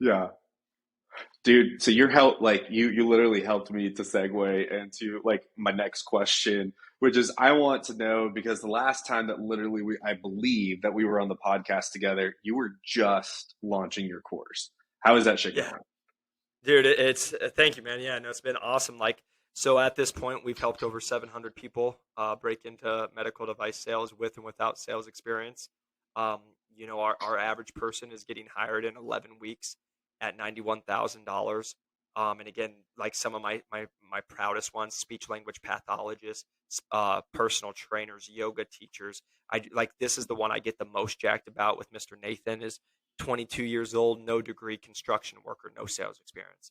Yeah. Dude, so your help, like you literally helped me to segue into like my next question, which is I want to know because the last time that literally I believe that we were on the podcast together, you were just launching your course. How is that shit Yeah, going? dude, it's thank you, man. Yeah, no, it's been awesome. Like, so at this point, we've helped over 700 people break into medical device sales with and without sales experience. Um, our average person is getting hired in 11 weeks at $91,000. And again, like some of my proudest ones, speech language pathologists, personal trainers, yoga teachers. Like this is the one I get the most jacked about with Mr. Nathan is 22 years old, no degree, construction worker, no sales experience.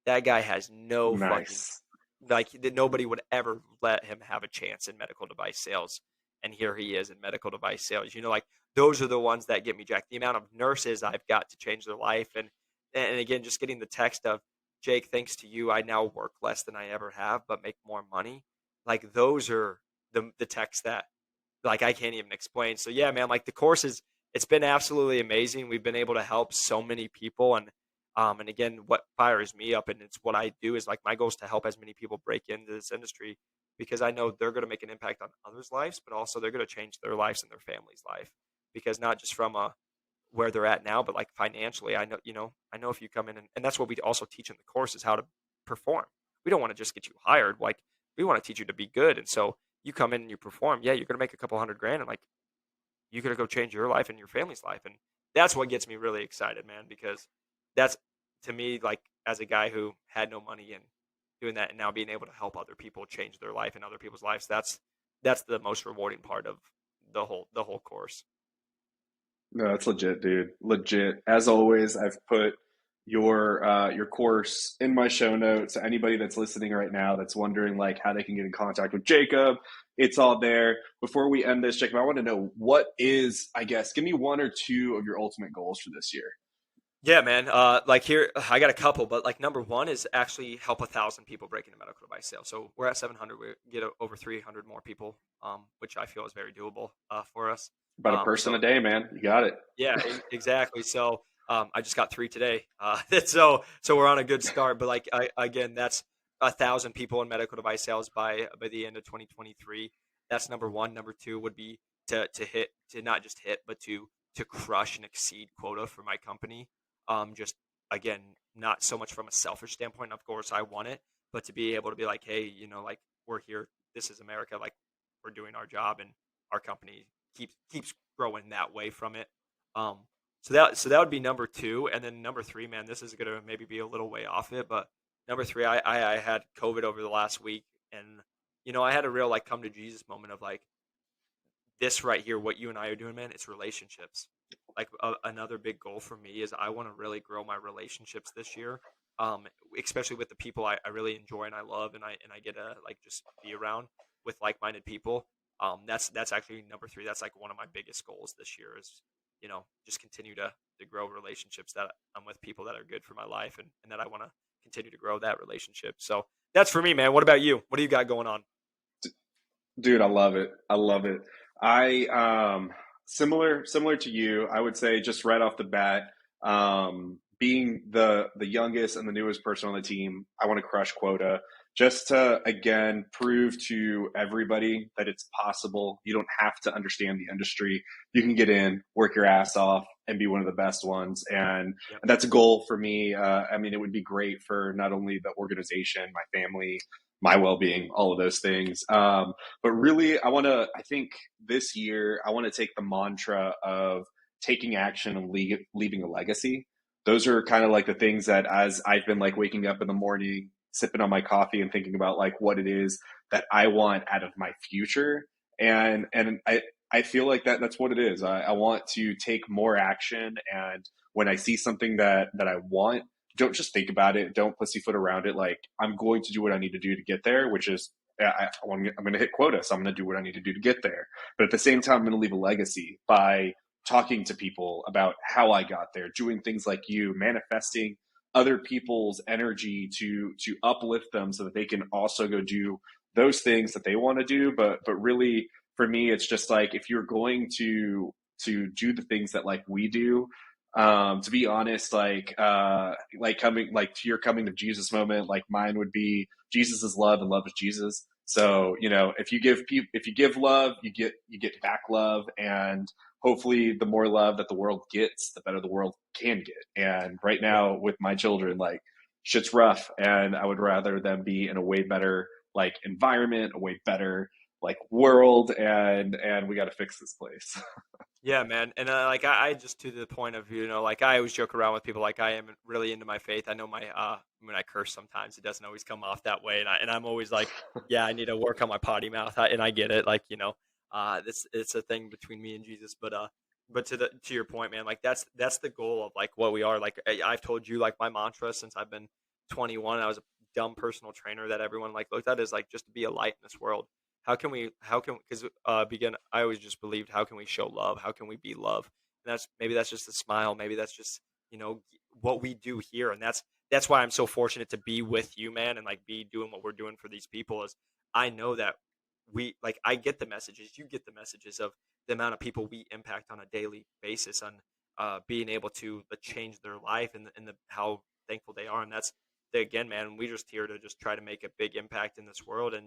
That guy has no fucking Nice. like nobody would ever let him have a chance in medical device sales. And here he is in medical device sales. Like those are the ones that get me jacked. The amount of nurses I've got to change their life. And again, just getting the text of Jake, thanks to you, I now work less than I ever have, but make more money. Like those are the texts that like I can't even explain. So yeah, man, like the course it's been absolutely amazing. We've been able to help so many people and again, what fires me up and it's what I do is like my goal is to help as many people break into this industry because I know they're going to make an impact on others' lives, but also they're going to change their lives and their family's life because not just from where they're at now, but like financially, I know if you come in and that's what we also teach in the course is how to perform. We don't want to just get you hired. Like we want to teach you to be good. And so you come in and you perform. Yeah, you're going to make a couple $100,000 and like you're going to go change your life and your family's life. And that's what gets me really excited, man, because that's to me, like as a guy who had no money and doing that and now being able to help other people change their life and other people's lives, that's the most rewarding part of the whole course. No, that's legit, dude. Legit. As always, I've put your course in my show notes. Anybody that's listening right now that's wondering like how they can get in contact with Jacob, it's all there. Before we end this, Jacob, I want to know what is, I guess, give me one or two of your ultimate goals for this year. Yeah, man. Like here, I got a couple, but like number one is actually help 1,000 people break into medical device sales. So we're at 700. We get over 300 more people, which I feel is very doable for us. About a person So a day, man. You got it. yeah, exactly. So I just got three today. So we're on a good start. But like again, that's 1,000 people in medical device sales by the end of 2023. That's number one. Number two would be to not just hit, but to crush and exceed quota for my company. Just again, not so much from a selfish standpoint. Of course, I want it, but to be able to be like, hey, like we're here. This is America. Like we're doing our job, and our company keeps growing that way from it. Um, so that would be number two, and then number three, man, this is gonna maybe be a little way off it, but number three, I had COVID over the last week, and I had a real like come to Jesus moment of like this right here, what you and I are doing, man. It's relationships. Like another big goal for me is I want to really grow my relationships this year, especially with the people I really enjoy and I love, and I get to like just be around with like-minded people. That's actually number three. That's like one of my biggest goals this year is, just continue to grow relationships that I'm with people that are good for my life and that I want to continue to grow that relationship. So that's for me, man. What about you? What do you got going on? Dude, I love it. I love it. I similar to you, I would say just right off the bat, being the youngest and the newest person on the team, I want to crush quota just to again prove to everybody that it's possible. You don't have to understand the industry. You can get in, work your ass off, and be one of the best ones. Yep. And that's a goal for me. I mean, it would be great for not only the organization, my family, my well-being, all of those things. But really, I think this year, I want to take the mantra of taking action and leaving a legacy. Those are kind of like the things that as I've been like waking up in the morning, sipping on my coffee and thinking about like what it is that I want out of my future. And I feel like that's what it is. I want to take more action. And when I see something that I want, don't just think about it. Don't pussyfoot around it. Like I'm going to do what I need to do to get there, which is I'm going to hit quota. So I'm going to do what I need to do to get there. But at the same time, I'm going to leave a legacy by talking to people about how I got there, doing things like you, manifesting other people's energy to uplift them so that they can also go do those things that they want to do. But really for me, it's just like if you're going to do the things that like we do, to be honest, like coming like to your coming to Jesus moment, like mine would be Jesus is love and love is Jesus. So if you give love, you get back love, and hopefully the more love that the world gets, the better the world can get. And right Yep. now with my children, like shit's rough, and I would rather them be in a way better like environment, a way better like world, and we got to fix this place. Yeah, man. And like I just to the point of, like I always joke around with people like I am really into my faith. I know my when I curse sometimes it doesn't always come off that way, and I'm always like, yeah, I need to work on my potty mouth. And I get it, like, this it's a thing between me and Jesus, but to your point, man, like that's the goal of like what we are. Like I've told you, like my mantra since I've been 21, I was a dumb personal trainer that everyone like looked at is like just to be a light in this world. How can because begin I always just believed, how can we show love, how can we be love? And that's just a smile, maybe that's just what we do here. And that's why I'm so fortunate to be with you, man, and like be doing what we're doing for these people. Is I know that we like I get the messages, you get the messages of the amount of people we impact on a daily basis, on being able to change their life, and how thankful they are. And again, man, we're just here to just try to make a big impact in this world. And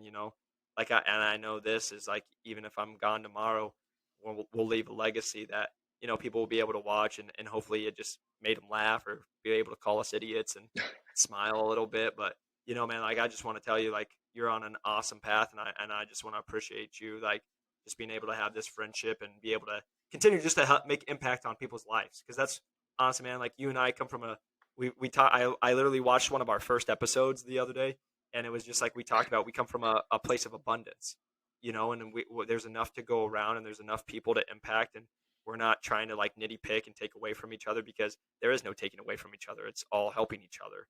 I know this is like, even if I'm gone tomorrow, we'll leave a legacy that people will be able to watch, and hopefully it just made them laugh or be able to call us idiots and smile a little bit. But man, like I just want to tell you, like you're on an awesome path, and I just want to appreciate you, like just being able to have this friendship and be able to continue just to help make impact on people's lives. Because that's honestly, man, like you and I come from we talk. I literally watched one of our first episodes the other day, and it was just like we talked about. We come from a place of abundance, and there's enough to go around, and there's enough people to impact, and we're not trying to like nitty pick and take away from each other, because there is no taking away from each other. It's all helping each other,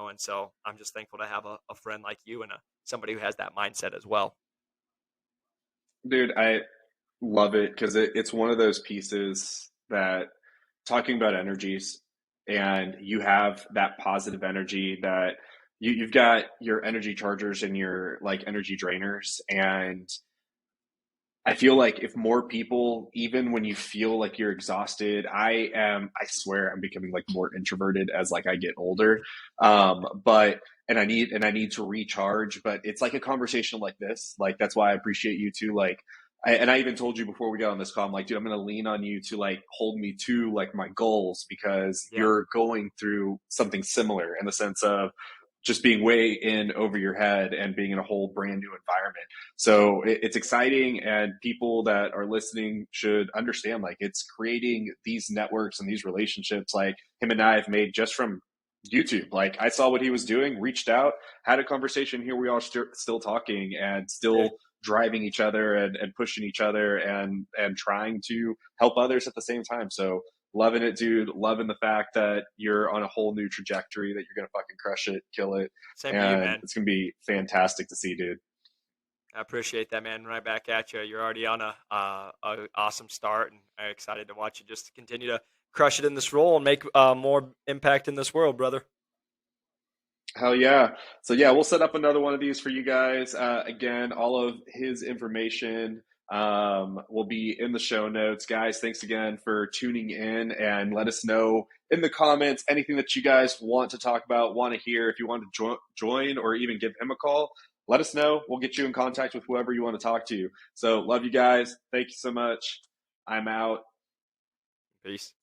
and so I'm just thankful to have a friend like you, and somebody who has that mindset as well. Dude, I love it because it's one of those pieces that talking about energies, and you have that positive energy that you've got your energy chargers and your like energy drainers. And I feel like if more people, even when you feel like you're exhausted, I swear I'm becoming like more introverted as like I get older. But and I need to recharge, but it's like a conversation like this. Like that's why I appreciate you too. Like and I even told you before we got on this call, I'm like, dude, I'm gonna lean on you to like hold me to like my goals because Yeah, you're going through something similar in the sense of just being way in over your head and being in a whole brand new environment. So it's exciting, and people that are listening should understand like it's creating these networks and these relationships like him and I have made just from YouTube. Like I saw what he was doing, reached out, had a conversation. Here we are still talking and yeah. still driving each other and pushing each other and trying to help others at the same time. So loving it, dude. Loving the fact that you're on a whole new trajectory, that you're going to fucking crush it, kill it. Same to you, And man. it's going to be fantastic to see, dude. I appreciate that, man. Right back at you. You're already on a awesome start, and I'm excited to watch you just continue to crush it in this role and make more impact in this world, brother. Hell yeah. So yeah, we'll set up another one of these for you guys. Again, all of his information will be in the show notes. Guys, thanks again for tuning in, and let us know in the comments anything that you guys want to talk about, want to hear. If you want to join or even give him a call, let us know. We'll get you in contact with whoever you want to talk to. So love you guys. Thank you so much. I'm out. Peace.